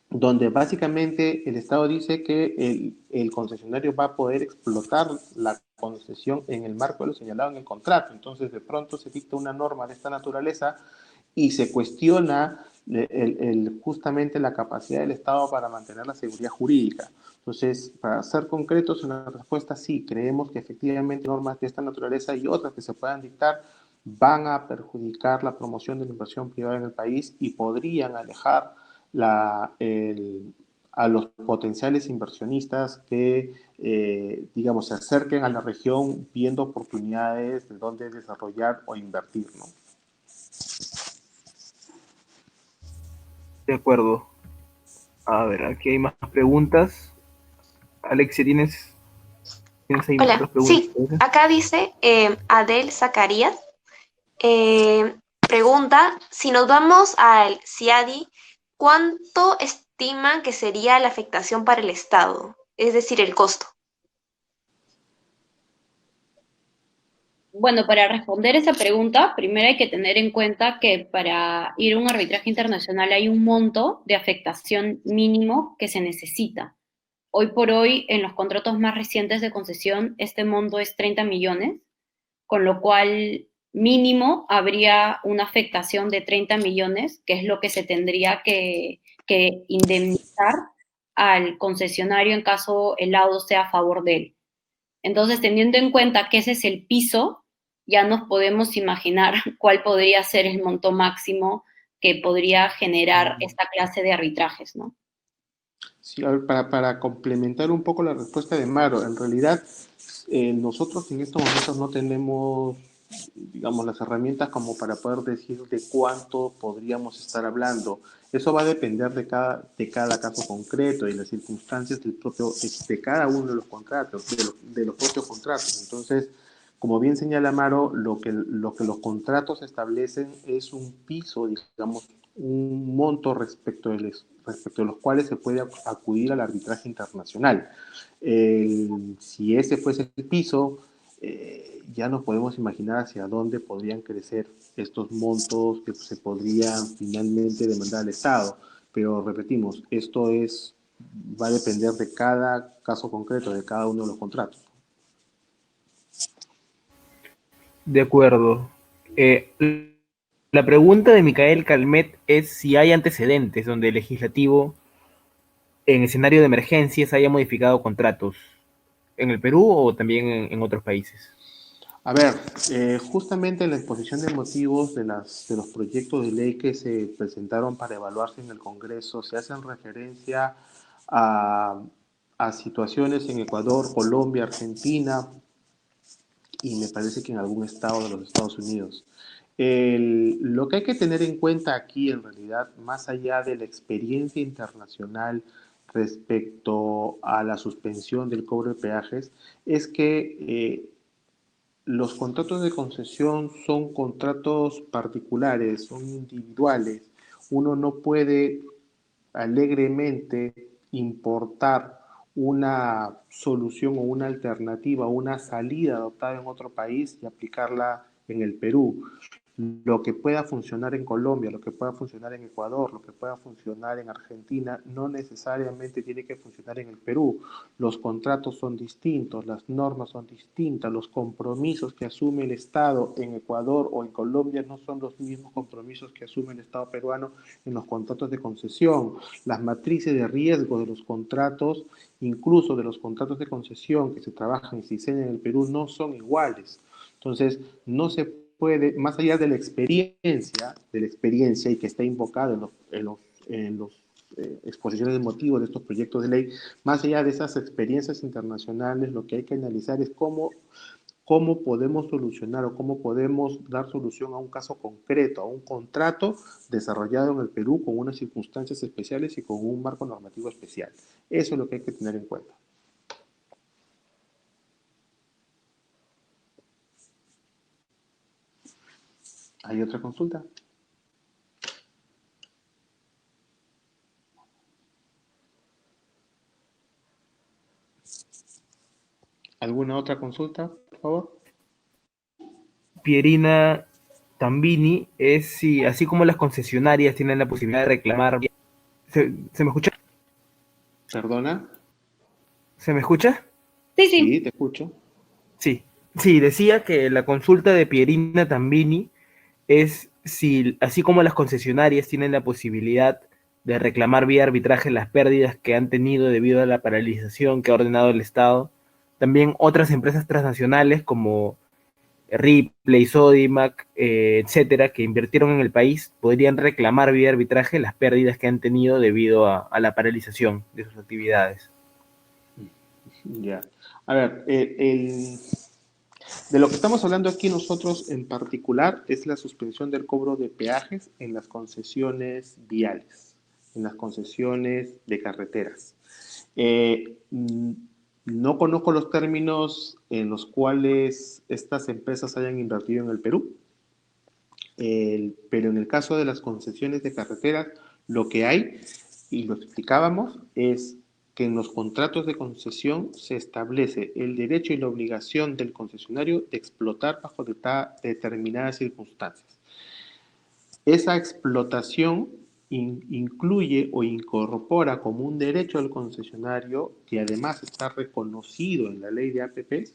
S2: donde básicamente el Estado dice que el concesionario va a poder explotar la concesión en el marco de lo señalado en el contrato. Entonces, de pronto se dicta una norma de esta naturaleza y se cuestiona justamente la capacidad del Estado para mantener la seguridad jurídica. Entonces, para ser concretos en la respuesta, sí, creemos que efectivamente normas de esta naturaleza y otras que se puedan dictar van a perjudicar la promoción de la inversión privada en el país y podrían alejar a los potenciales inversionistas que, digamos, se acerquen a la región viendo oportunidades de dónde desarrollar o invertir, ¿no?
S4: De acuerdo. A ver, aquí hay más preguntas. Alexia, ¿tienes ahí
S1: Hola,
S4: otras preguntas?
S1: sí, acá dice Adel Zacarías, pregunta, si nos vamos al CIADI, ¿cuánto estiman que sería la afectación para el Estado? Es decir, el costo.
S3: Bueno, para responder esa pregunta, primero hay que tener en cuenta que para ir a un arbitraje internacional hay un monto de afectación mínimo que se necesita. Hoy por hoy, en los contratos más recientes de concesión, este monto es 30 millones, con lo cual mínimo habría una afectación de 30 millones, que es lo que se tendría que indemnizar al concesionario en caso el laudo sea a favor de él. Entonces, teniendo en cuenta que ese es el piso, ya nos podemos imaginar cuál podría ser el monto máximo que podría generar esta clase de arbitrajes, ¿no?
S2: Sí, a ver, para complementar un poco la respuesta de Maro, en realidad nosotros en estos momentos no tenemos, digamos, las herramientas como para poder decir de cuánto podríamos estar hablando. Eso va a depender de cada caso concreto y las circunstancias de cada uno de los contratos, de los propios contratos. Entonces, como bien señala Maro, lo que los contratos establecen es un piso, digamos, un monto respecto de los cuales se puede acudir al arbitraje internacional. Si ese fuese el piso, ya nos podemos imaginar hacia dónde podrían crecer estos montos que se podrían finalmente demandar al Estado. Pero repetimos, va a depender de cada caso concreto, de cada uno de los contratos.
S4: De acuerdo. La pregunta de Micael Calmet es si hay antecedentes donde el legislativo, en escenario de emergencias, haya modificado contratos en el Perú o también en otros países.
S2: A ver, justamente en la exposición de motivos de los proyectos de ley que se presentaron para evaluarse en el Congreso, se hacen referencia a, a situaciones en Ecuador, Colombia, Argentina y me parece que en algún estado de los Estados Unidos. Lo que hay que tener en cuenta aquí, en realidad, más allá de la experiencia internacional respecto a la suspensión del cobro de peajes, es que los contratos de concesión son contratos particulares, son individuales. Uno no puede alegremente importar una solución o una alternativa, una salida adoptada en otro país y aplicarla en el Perú. Lo que pueda funcionar en Colombia, lo que pueda funcionar en Ecuador, lo que pueda funcionar en Argentina, no necesariamente tiene que funcionar en el Perú. Los contratos son distintos, las normas son distintas, los compromisos que asume el Estado en Ecuador o en Colombia no son los mismos compromisos que asume el Estado peruano en los contratos de concesión. Las matrices de riesgo de los contratos, incluso de los contratos de concesión que se trabajan y se diseñan en el Perú, no son iguales. Entonces, no se puede, más allá de la experiencia y que está invocada en los exposiciones de motivos de estos proyectos de ley, más allá de esas experiencias internacionales, lo que hay que analizar es cómo podemos solucionar o cómo podemos dar solución a un caso concreto, a un contrato desarrollado en el Perú con unas circunstancias especiales y con un marco normativo especial. Eso es lo que hay que tener en cuenta. ¿Hay otra consulta? ¿Alguna otra consulta, por favor?
S4: Pierina Tambini es si, así como las concesionarias tienen la posibilidad de reclamar. ¿Se me escucha?
S2: ¿Perdona?
S4: ¿Se me escucha?
S3: Sí, sí.
S2: Sí, te escucho.
S4: Sí. Sí, decía que la consulta de Pierina Tambini es si, así como las concesionarias tienen la posibilidad de reclamar vía arbitraje las pérdidas que han tenido debido a la paralización que ha ordenado el Estado, también otras empresas transnacionales como Ripley, Sodimac, etcétera, que invirtieron en el país, podrían reclamar vía arbitraje las pérdidas que han tenido debido a la paralización de sus actividades.
S2: Ya. A ver, de lo que estamos hablando aquí nosotros en particular es la suspensión del cobro de peajes en las concesiones viales, en las concesiones de carreteras. No conozco los términos en los cuales estas empresas hayan invertido en el Perú, pero en el caso de las concesiones de carreteras, lo que hay, y lo explicábamos, es que en los contratos de concesión se establece el derecho y la obligación del concesionario de explotar bajo determinadas circunstancias. Esa explotación incluye o incorpora como un derecho al concesionario, que además está reconocido en la ley de APPs,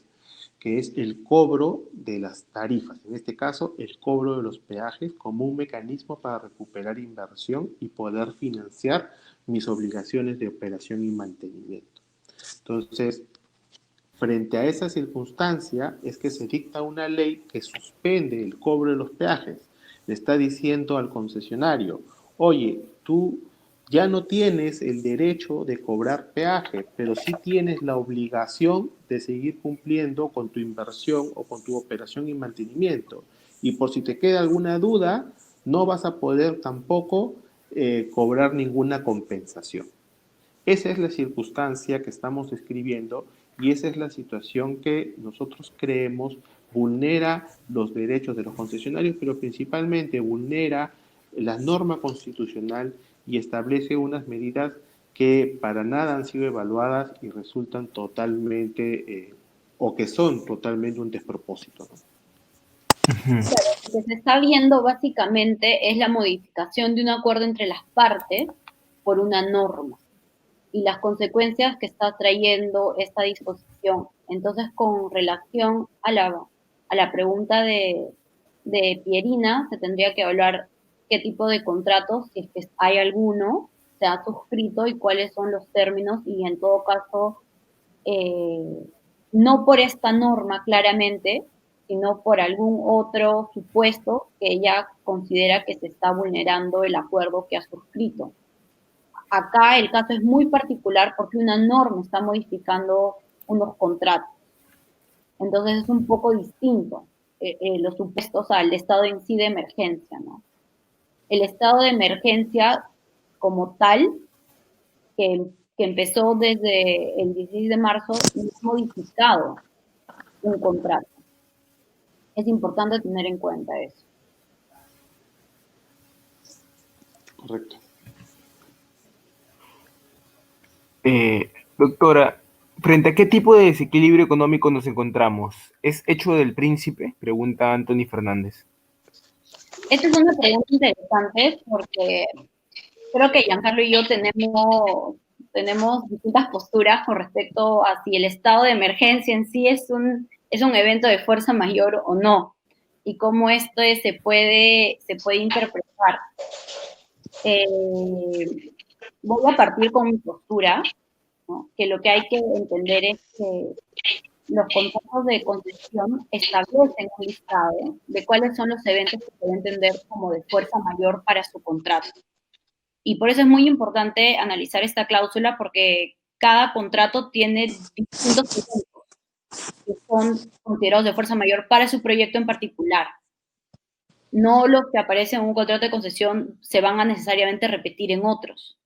S2: que es el cobro de las tarifas, en este caso el cobro de los peajes como un mecanismo para recuperar inversión y poder financiar mis obligaciones de operación y mantenimiento. Entonces, frente a esa circunstancia es que se dicta una ley que suspende el cobro de los peajes. Le está diciendo al concesionario, oye, tú ya no tienes el derecho de cobrar peaje, pero sí tienes la obligación de seguir cumpliendo con tu inversión o con tu operación y mantenimiento. Y por si te queda alguna duda, no vas a poder tampoco cobrar ninguna compensación. Esa es la circunstancia que estamos describiendo y esa es la situación que nosotros creemos vulnera los derechos de los concesionarios, pero principalmente vulnera la norma constitucional y establece unas medidas que para nada han sido evaluadas y resultan totalmente, o que son totalmente un despropósito, ¿no?
S3: Claro, lo que se está viendo básicamente es la modificación de un acuerdo entre las partes por una norma y las consecuencias que está trayendo esta disposición. Entonces, con relación a la pregunta de Pierina, se tendría que hablar qué tipo de contratos, si es que hay alguno, se ha suscrito y cuáles son los términos y en todo caso, eh, no por esta norma claramente, sino por algún otro supuesto que ella considera que se está vulnerando el acuerdo que ha suscrito. Acá el caso es muy particular porque una norma está modificando unos contratos. Entonces es un poco distinto los supuestos al estado en sí de emergencia, ¿no? El estado de emergencia como tal, que empezó desde el 16 de marzo, no ha modificado un contrato. Es importante tener en cuenta eso.
S2: Correcto.
S4: Doctora, ¿frente a qué tipo de desequilibrio económico nos encontramos? ¿Es hecho del príncipe? Pregunta Anthony Fernández.
S3: Esta es una pregunta interesante porque creo que Giancarlo y yo tenemos distintas posturas con respecto a si el estado de emergencia en sí es un evento de fuerza mayor o no, y cómo esto se puede interpretar. Voy a partir con mi postura, ¿no? Que lo que hay que entender es que los contratos de concesión establecen un listado de cuáles son los eventos que se deben entender como de fuerza mayor para su contrato. Y por eso es muy importante analizar esta cláusula porque cada contrato tiene distintos eventos que son considerados de fuerza mayor para su proyecto en particular. No los que aparecen en un contrato de concesión se van a necesariamente repetir en otros.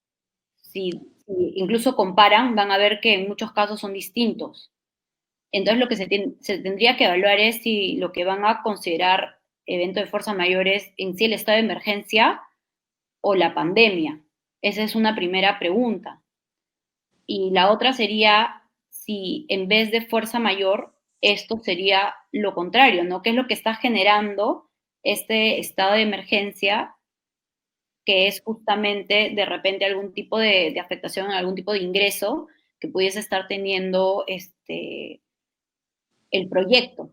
S3: Si incluso comparan, van a ver que en muchos casos son distintos. Entonces lo que se tendría que evaluar es si lo que van a considerar evento de fuerza mayor es en sí el estado de emergencia o la pandemia. Esa es una primera pregunta. Y la otra sería si en vez de fuerza mayor, esto sería lo contrario, ¿no? ¿Qué es lo que está generando este estado de emergencia, que es justamente de repente algún tipo de afectación, algún tipo de ingreso que pudiese estar teniendo el proyecto?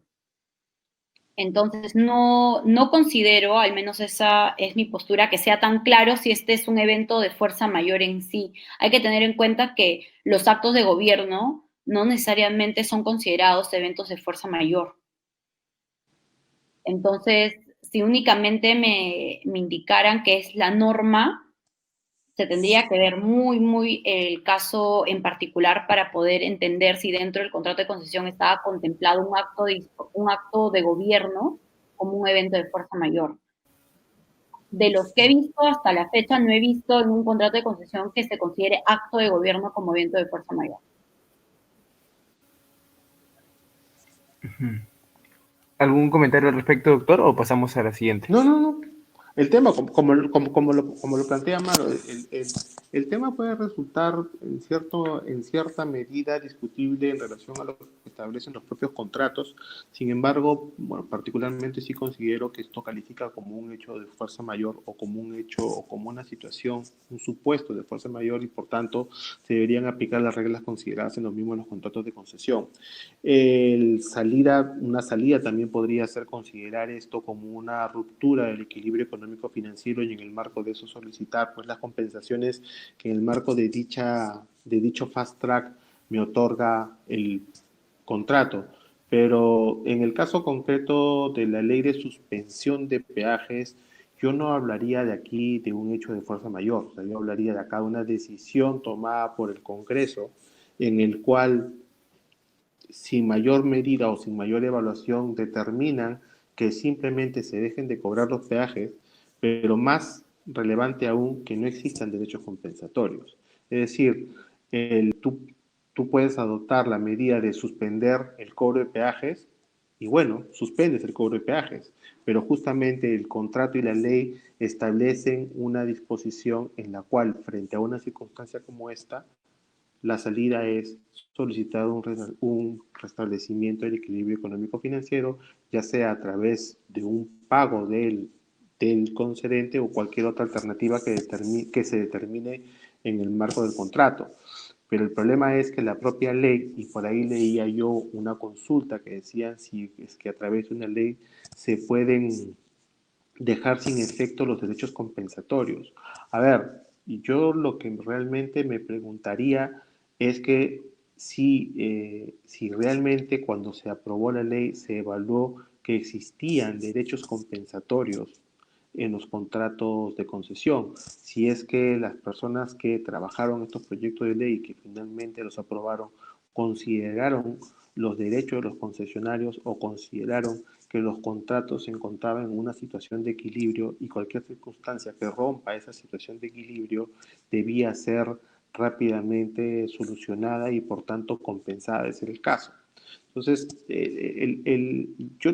S3: Entonces, no considero, al menos esa es mi postura, que sea tan claro si este es un evento de fuerza mayor en sí. Hay que tener en cuenta que los actos de gobierno no necesariamente son considerados eventos de fuerza mayor. Entonces, si únicamente me indicaran que es la norma, se tendría que ver muy el caso en particular para poder entender si dentro del contrato de concesión estaba contemplado un acto de gobierno como un evento de fuerza mayor. De los que he visto hasta la fecha, no he visto en un contrato de concesión que se considere acto de gobierno como evento de fuerza mayor.
S4: ¿Algún comentario al respecto, doctor, o pasamos a la siguiente?
S2: No. El tema, como lo plantea Maro, el tema puede resultar en cierta medida discutible en relación a lo que establecen los propios contratos. Sin embargo, bueno, particularmente sí considero que esto califica como un hecho de fuerza mayor o como un hecho o como una situación, un supuesto de fuerza mayor y por tanto se deberían aplicar las reglas consideradas en los mismos los contratos de concesión. Una salida también podría ser considerar esto como una ruptura del equilibrio económico financiero y en el marco de eso solicitar pues las compensaciones que en el marco de dicho fast track me otorga el contrato. Pero en el caso concreto de la ley de suspensión de peajes, yo no hablaría de aquí de un hecho de fuerza mayor, o sea, yo hablaría de acá de una decisión tomada por el Congreso en el cual sin mayor medida o sin mayor evaluación determinan que simplemente se dejen de cobrar los peajes, pero más relevante aún que no existan derechos compensatorios. Es decir, tú puedes adoptar la medida de suspender el cobro de peajes y bueno, suspendes el cobro de peajes, pero justamente el contrato y la ley establecen una disposición en la cual, frente a una circunstancia como esta, la salida es solicitar un restablecimiento del equilibrio económico-financiero, ya sea a través de un pago del concedente o cualquier otra alternativa que se determine en el marco del contrato. Pero el problema es que la propia ley, y por ahí leía yo una consulta que decían si es que a través de una ley se pueden dejar sin efecto los derechos compensatorios. A ver, yo lo que realmente me preguntaría es que si realmente cuando se aprobó la ley se evaluó que existían derechos compensatorios en los contratos de concesión, si es que las personas que trabajaron estos proyectos de ley y que finalmente los aprobaron consideraron los derechos de los concesionarios o consideraron que los contratos se encontraban en una situación de equilibrio y cualquier circunstancia que rompa esa situación de equilibrio debía ser rápidamente solucionada y por tanto compensada, ese es el caso. Entonces, yo,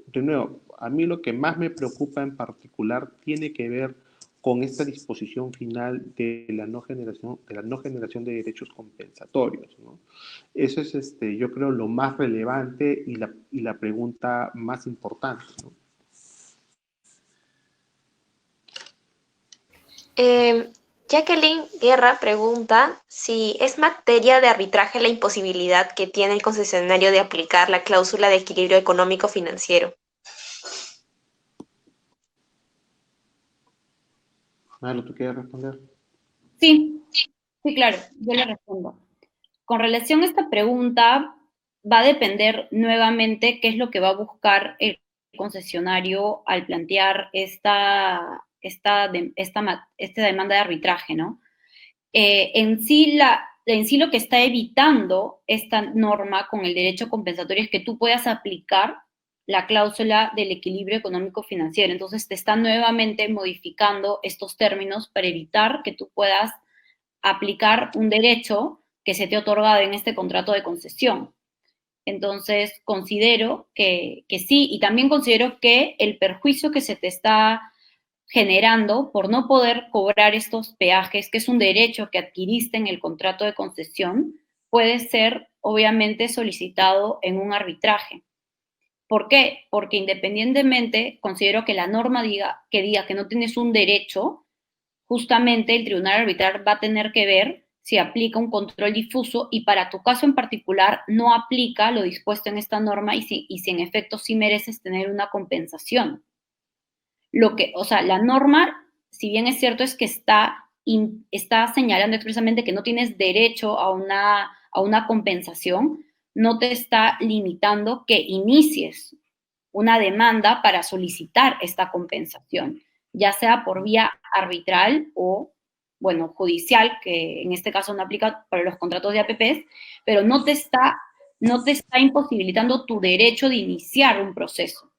S2: de nuevo, a mí lo que más me preocupa en particular tiene que ver con esta disposición final de la no generación de derechos compensatorios, ¿no? Eso es, yo creo, lo más relevante y la pregunta más importante, ¿no?
S1: Jacqueline Guerra pregunta si es materia de arbitraje la imposibilidad que tiene el concesionario de aplicar la cláusula de equilibrio económico-financiero.
S2: Malo, ¿tú quieres responder?
S3: Sí, sí, claro, yo le respondo. Con relación a esta pregunta, va a depender nuevamente qué es lo que va a buscar el concesionario al plantear esta demanda de arbitraje, ¿no? En sí lo que está evitando esta norma con el derecho compensatorio es que tú puedas aplicar la cláusula del equilibrio económico financiero. Entonces te está nuevamente modificando estos términos para evitar que tú puedas aplicar un derecho que se te ha otorgado en este contrato de concesión. Entonces, considero que sí, y también considero que el perjuicio que se te está generando por no poder cobrar estos peajes, que es un derecho que adquiriste en el contrato de concesión, puede ser obviamente solicitado en un arbitraje. ¿Por qué? Porque independientemente considero que la norma diga que no tienes un derecho, justamente el tribunal arbitral va a tener que ver si aplica un control difuso y para tu caso en particular no aplica lo dispuesto en esta norma y si en efecto sí mereces tener una compensación. O sea, la norma, si bien es cierto, es que está señalando expresamente que no tienes derecho a una compensación, no te está limitando que inicies una demanda para solicitar esta compensación, ya sea por vía arbitral o, bueno, judicial, que en este caso no aplica para los contratos de APPs, pero no te está imposibilitando tu derecho de iniciar un proceso.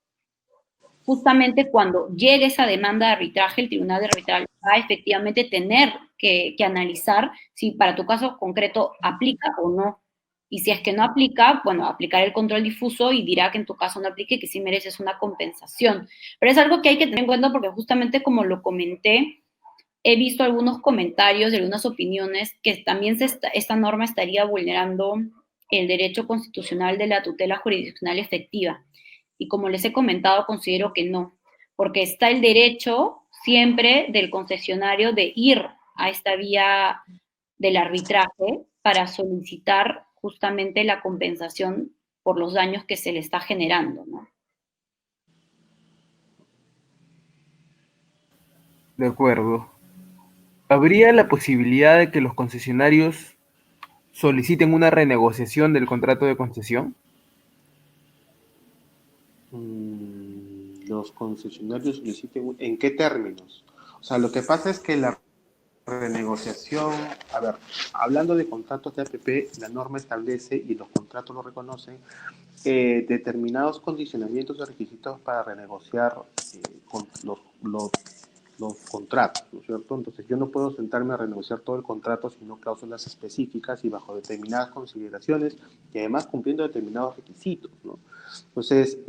S3: Justamente cuando llegue esa demanda de arbitraje, el tribunal de arbitraje va a efectivamente tener que analizar si para tu caso concreto aplica o no. Y si es que no aplica, bueno, aplicar el control difuso y dirá que en tu caso no aplique y que sí mereces una compensación. Pero es algo que hay que tener en cuenta porque justamente como lo comenté, he visto algunos comentarios, algunas opiniones que también esta norma estaría vulnerando el derecho constitucional de la tutela jurisdiccional efectiva. Y como les he comentado, considero que no, porque está el derecho siempre del concesionario de ir a esta vía del arbitraje para solicitar justamente la compensación por los daños que se le está generando, ¿no?
S4: De acuerdo. ¿Habría la posibilidad de que los concesionarios soliciten una renegociación del contrato de concesión?
S2: Los concesionarios soliciten, ¿en qué términos? O sea, lo que pasa es que la renegociación, a ver, hablando de contratos de APP, la norma establece y los contratos lo reconocen determinados condicionamientos y requisitos para renegociar con los los contratos, ¿no es cierto? Entonces yo no puedo sentarme a renegociar todo el contrato, sino cláusulas específicas y bajo determinadas consideraciones y además cumpliendo determinados requisitos, ¿no? Entonces,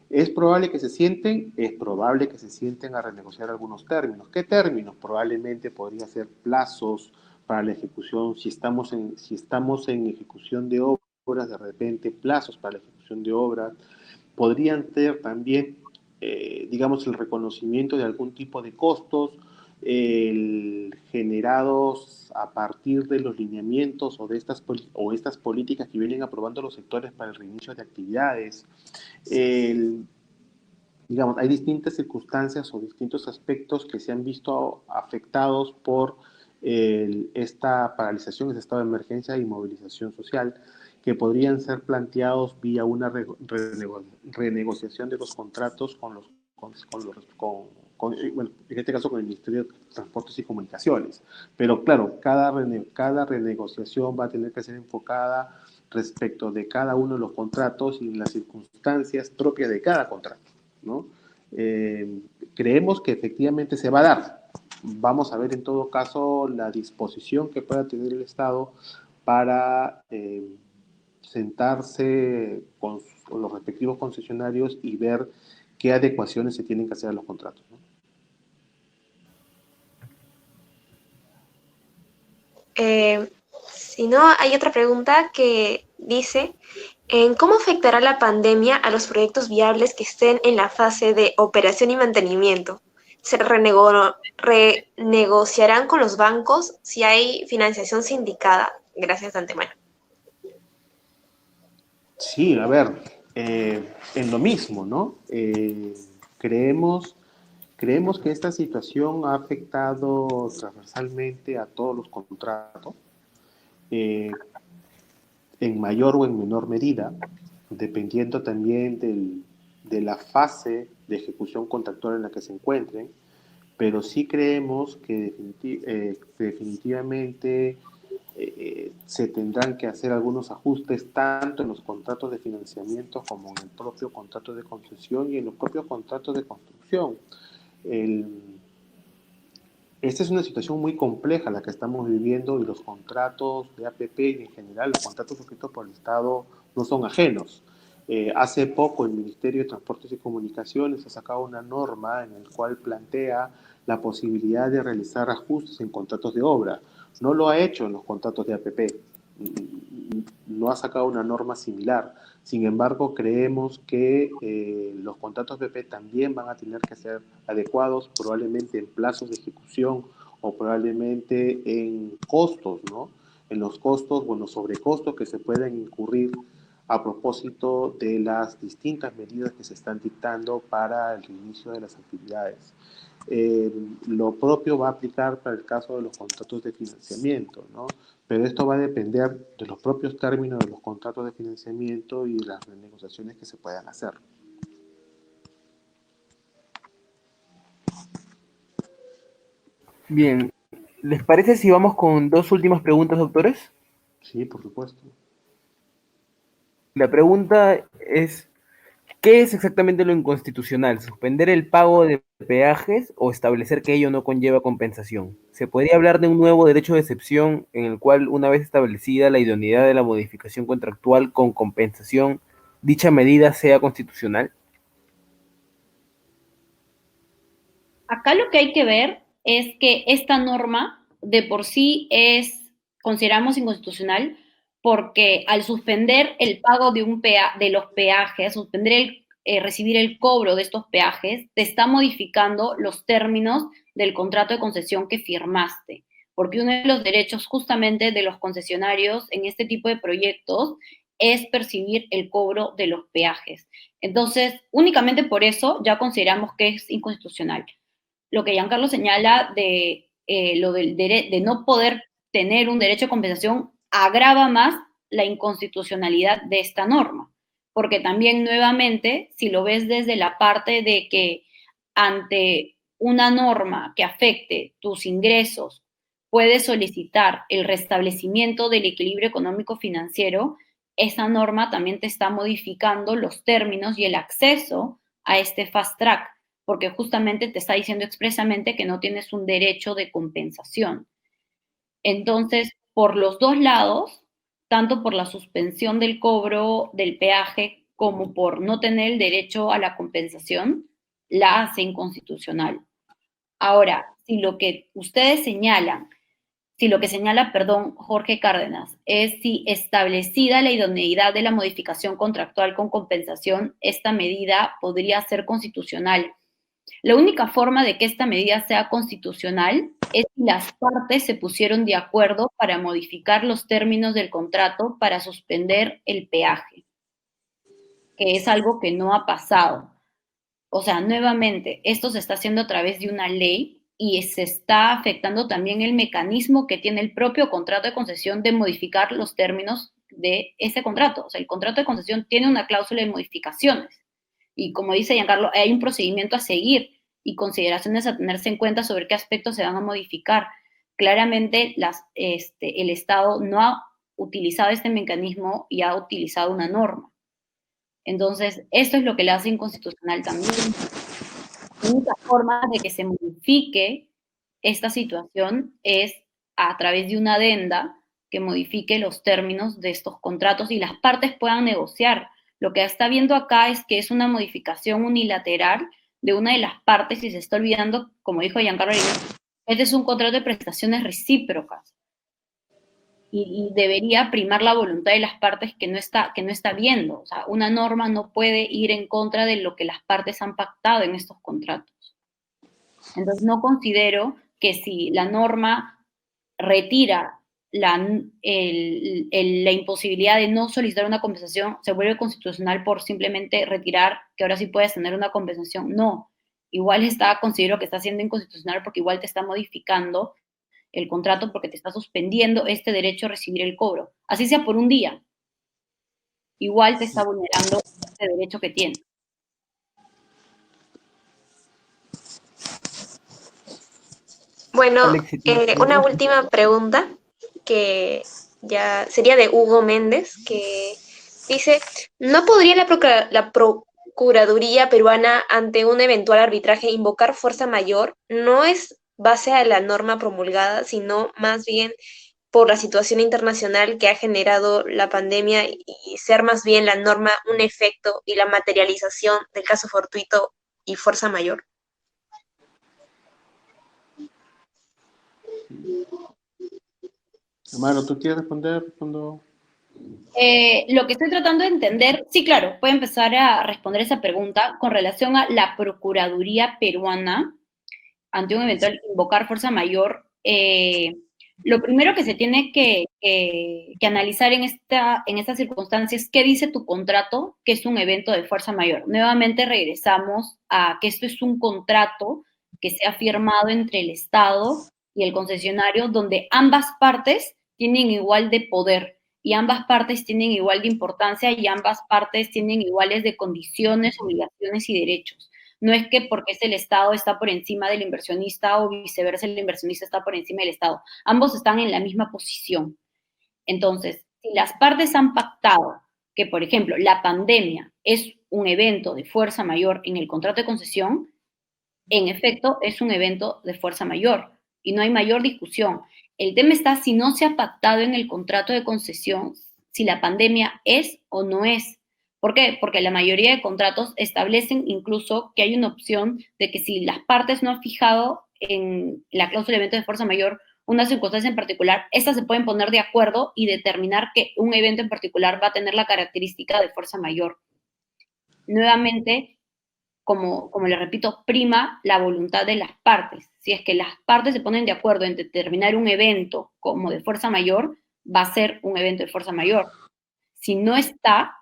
S2: es probable que se sienten, es probable que se sienten a renegociar algunos términos. ¿Qué términos? Probablemente podría ser plazos para la ejecución, si estamos en ejecución de obras, de repente plazos para la ejecución de obras, podrían ser también, digamos, el reconocimiento de algún tipo de costos generados a partir de los lineamientos o estas políticas que vienen aprobando los sectores para el reinicio de actividades. Digamos, hay distintas circunstancias o distintos aspectos que se han visto afectados por esta paralización, este estado de emergencia y movilización social, que podrían ser planteados vía una renegociación de los contratos bueno, en este caso con el Ministerio de Transportes y Comunicaciones. Pero claro, cada renegociación va a tener que ser enfocada respecto de cada uno de los contratos y las circunstancias propias de cada contrato, ¿no? Creemos que efectivamente se va a dar. Vamos a ver en todo caso la disposición que pueda tener el Estado para sentarse con los respectivos concesionarios y ver qué adecuaciones se tienen que hacer a los contratos, ¿no?
S1: Si no, hay otra pregunta que dice, ¿cómo afectará la pandemia a los proyectos viables que estén en la fase de operación y mantenimiento? ¿Se renegociarán con los bancos si hay financiación sindicada? Gracias de antemano.
S2: Sí, a ver, en lo mismo, ¿no? Creemos que esta situación ha afectado transversalmente a todos los contratos, en mayor o en menor medida, dependiendo también de la fase de ejecución contractual en la que se encuentren, pero sí creemos que definitivamente se tendrán que hacer algunos ajustes tanto en los contratos de financiamiento como en el propio contrato de concesión y en los propios contratos de construcción. Esta es una situación muy compleja la que estamos viviendo y los contratos de APP y en general los contratos suscritos por el Estado no son ajenos. Hace poco el Ministerio de Transportes y Comunicaciones ha sacado una norma en la cual plantea la posibilidad de realizar ajustes en contratos de obra. No lo ha hecho en los contratos de APP, no ha sacado una norma similar. Sin embargo, creemos que los contratos BP también van a tener que ser adecuados, probablemente en plazos de ejecución o probablemente en costos, ¿no? En los costos o en los sobrecostos que se pueden incurrir a propósito de las distintas medidas que se están dictando para el inicio de las actividades. Lo propio va a aplicar para el caso de los contratos de financiamiento, ¿no? Pero esto va a depender de los propios términos de los contratos de financiamiento y de las renegociaciones que se puedan hacer.
S4: Bien, ¿les parece si vamos con dos últimas preguntas, doctores?
S2: Sí, por supuesto.
S4: La pregunta es, ¿qué es exactamente lo inconstitucional? ¿Suspender el pago de peajes o establecer que ello no conlleva compensación? ¿Se podría hablar de un nuevo derecho de excepción en el cual, una vez establecida la idoneidad de la modificación contractual con compensación, dicha medida sea constitucional?
S3: Acá lo que hay que ver es que esta norma de por sí consideramos inconstitucional, porque al suspender el pago de los peajes, recibir el cobro de estos peajes, te está modificando los términos del contrato de concesión que firmaste. Porque uno de los derechos justamente de los concesionarios en este tipo de proyectos es percibir el cobro de los peajes. Entonces, únicamente por eso ya consideramos que es inconstitucional. Lo que Giancarlo señala de no poder tener un derecho de compensación agrava más la inconstitucionalidad de esta norma, porque también nuevamente, si lo ves desde la parte de que ante una norma que afecte tus ingresos, puedes solicitar el restablecimiento del equilibrio económico financiero, esa norma también te está modificando los términos y el acceso a este fast track, porque justamente te está diciendo expresamente que no tienes un derecho de compensación. Entonces, por los dos lados, tanto por la suspensión del cobro del peaje como por no tener el derecho a la compensación, la hace inconstitucional. Ahora, si lo que ustedes señalan, si lo que señala, perdón, Jorge Cárdenas, es si establecida la idoneidad de la modificación contractual con compensación, esta medida podría ser constitucional. La única forma de que esta medida sea constitucional es si las partes se pusieron de acuerdo para modificar los términos del contrato para suspender el peaje, que es algo que no ha pasado. O sea, nuevamente, esto se está haciendo a través de una ley y se está afectando también el mecanismo que tiene el propio contrato de concesión de modificar los términos de ese contrato. O sea, el contrato de concesión tiene una cláusula de modificaciones. Y como dice Giancarlo, hay un procedimiento a seguir y consideraciones a tenerse en cuenta sobre qué aspectos se van a modificar. Claramente, el Estado no ha utilizado este mecanismo y ha utilizado una norma. Entonces, esto es lo que le hace inconstitucional también. La única forma de que se modifique esta situación es a través de una adenda que modifique los términos de estos contratos y las partes puedan negociar. Lo que está viendo acá es que es una modificación unilateral de una de las partes y se está olvidando, como dijo Giancarlo, este es un contrato de prestaciones recíprocas. Y debería primar la voluntad de las partes que no está viendo. O sea, una norma no puede ir en contra de lo que las partes han pactado en estos contratos. Entonces, no considero que si la norma retira la imposibilidad de no solicitar una compensación, se vuelve constitucional por simplemente retirar que ahora sí puedes tener una compensación. No, igual considero que está siendo inconstitucional porque igual te está modificando el contrato porque te está suspendiendo este derecho a recibir el cobro. Así sea por un día. Igual te está vulnerando este derecho que tienes.
S1: Bueno,
S4: Alex,
S1: una última pregunta que ya sería de Hugo Méndez, que dice, ¿no podría la Procuraduría peruana ante un eventual arbitraje invocar fuerza mayor? No es base a la norma promulgada, sino más bien por la situación internacional que ha generado la pandemia y ser más bien la norma un efecto y la materialización del caso fortuito y fuerza mayor.
S2: Amaro, ¿tú quieres responder? Respondo.
S3: Lo que estoy tratando de entender, sí, claro, puedo empezar a responder esa pregunta con relación a la Procuraduría peruana ante un eventual invocar fuerza mayor. Lo primero que se tiene que analizar en esta circunstancia es qué dice tu contrato, que es un evento de fuerza mayor. Nuevamente regresamos a que esto es un contrato que se ha firmado entre el Estado y el concesionario, donde ambas partes tienen igual de poder y ambas partes tienen igual de importancia y ambas partes tienen iguales de condiciones, obligaciones y derechos. No es que porque es el Estado está por encima del inversionista o viceversa el inversionista está por encima del Estado. Ambos están en la misma posición. Entonces, si las partes han pactado que, por ejemplo, la pandemia es un evento de fuerza mayor en el contrato de concesión, en efecto es un evento de fuerza mayor y no hay mayor discusión. El tema está si no se ha pactado en el contrato de concesión si la pandemia es o no es. ¿Por qué? Porque la mayoría de contratos establecen incluso que hay una opción de que si las partes no han fijado en la cláusula de evento de fuerza mayor una circunstancia en particular, estas se pueden poner de acuerdo y determinar que un evento en particular va a tener la característica de fuerza mayor. Nuevamente, como le repito, prima la voluntad de las partes. Si es que las partes se ponen de acuerdo en determinar un evento como de fuerza mayor, va a ser un evento de fuerza mayor. Si no está,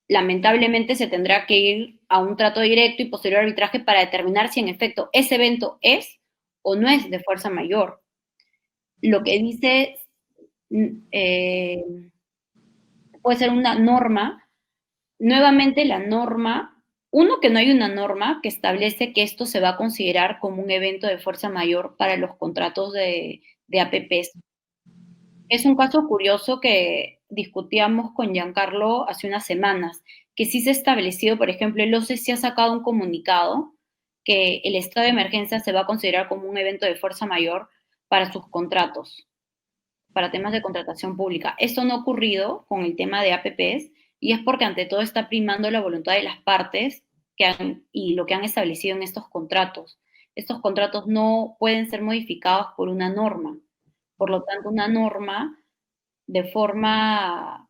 S3: lamentablemente se tendrá que ir a un trato directo y posterior arbitraje para determinar si en efecto ese evento es o no es de fuerza mayor. Lo que dice puede ser una norma. Nuevamente la norma, que no hay una norma que establece que esto se va a considerar como un evento de fuerza mayor para los contratos de APPs. Es un caso curioso que discutíamos con Giancarlo hace unas semanas, que sí se ha establecido, por ejemplo, el OCE sí ha sacado un comunicado que el estado de emergencia se va a considerar como un evento de fuerza mayor para sus contratos, para temas de contratación pública. Esto no ha ocurrido con el tema de APPs y es porque ante todo está primando la voluntad de las partes y lo que han establecido en estos contratos. Estos contratos no pueden ser modificados por una norma. Por lo tanto, una norma de forma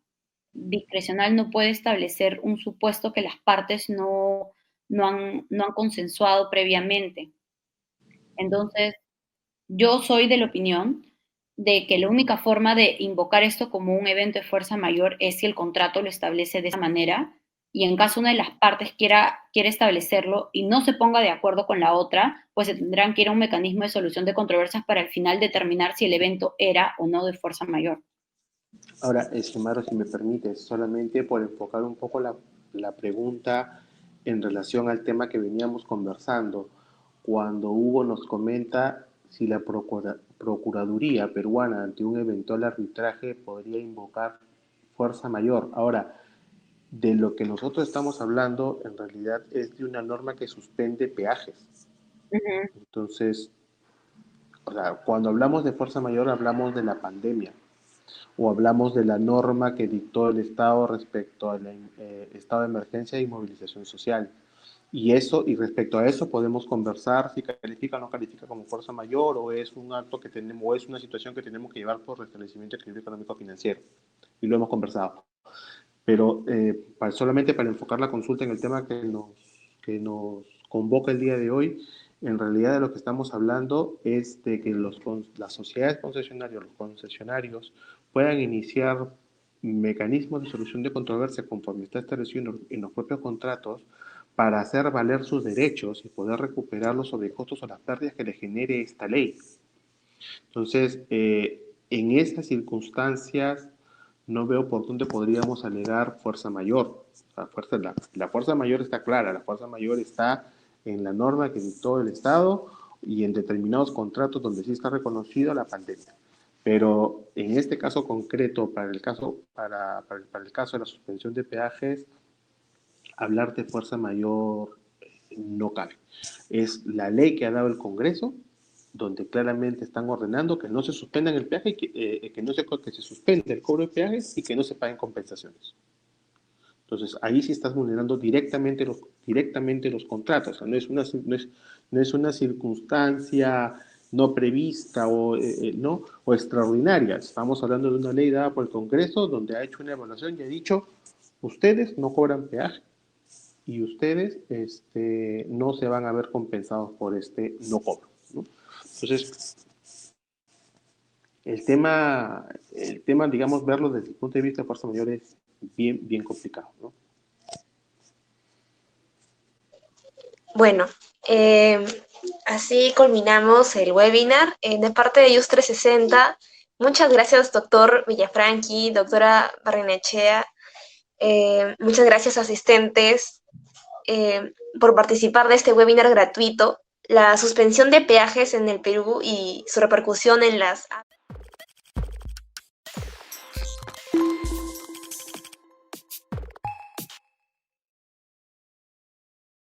S3: discrecional no puede establecer un supuesto que las partes no han consensuado previamente. Entonces, yo soy de la opinión de que la única forma de invocar esto como un evento de fuerza mayor es si el contrato lo establece de esa manera y en caso una de las partes quiera establecerlo y no se ponga de acuerdo con la otra, pues se tendrán que ir a un mecanismo de solución de controversias para al final determinar si el evento era o no de fuerza mayor.
S2: Ahora, Xiomara, si me permites, solamente por enfocar un poco la pregunta en relación al tema que veníamos conversando, cuando Hugo nos comenta si la Procuraduría peruana ante un eventual arbitraje podría invocar fuerza mayor. Ahora, de lo que nosotros estamos hablando en realidad es de una norma que suspende peajes. Entonces, o sea, cuando hablamos de fuerza mayor hablamos de la pandemia o hablamos de la norma que dictó el Estado respecto al estado de emergencia y movilización social. Y respecto a eso podemos conversar si califica o no califica como fuerza mayor o es un acto que tenemos, o es una situación que tenemos que llevar por restablecimiento de equilibrio económico financiero. Y lo hemos conversado. Pero solamente para enfocar la consulta en el tema que nos convoca el día de hoy, en realidad de lo que estamos hablando es de que las sociedades concesionarias, los concesionarios, puedan iniciar mecanismos de solución de controversia conforme está establecido en los propios contratos para hacer valer sus derechos y poder recuperar los sobrecostos o las pérdidas que le genere esta ley. Entonces, en esas circunstancias, no veo por dónde podríamos alegar fuerza mayor. La fuerza mayor está clara, la fuerza mayor está en la norma que dictó el Estado y en determinados contratos donde sí está reconocida la pandemia. Pero en este caso concreto, para el caso de la suspensión de peajes, hablar de fuerza mayor no cabe. Es la ley que ha dado el Congreso, donde claramente están ordenando que no se suspendan el peaje, y que se suspenda el cobro de peajes y que no se paguen compensaciones. Entonces, ahí sí estás vulnerando directamente los contratos. O sea, no es una circunstancia no prevista o extraordinaria. Estamos hablando de una ley dada por el Congreso donde ha hecho una evaluación y ha dicho, ustedes no cobran peaje y ustedes no se van a ver compensados por este no cobro, ¿no? Entonces, el tema, digamos, verlo desde el punto de vista de fuerza mayor es bien complicado, ¿no?
S1: Bueno, así culminamos el webinar. De parte de IUS 360, muchas gracias, doctor Villafranchi, doctora Barrenechea. Muchas gracias, asistentes, por participar de este webinar gratuito, la suspensión de peajes en el Perú y su repercusión en las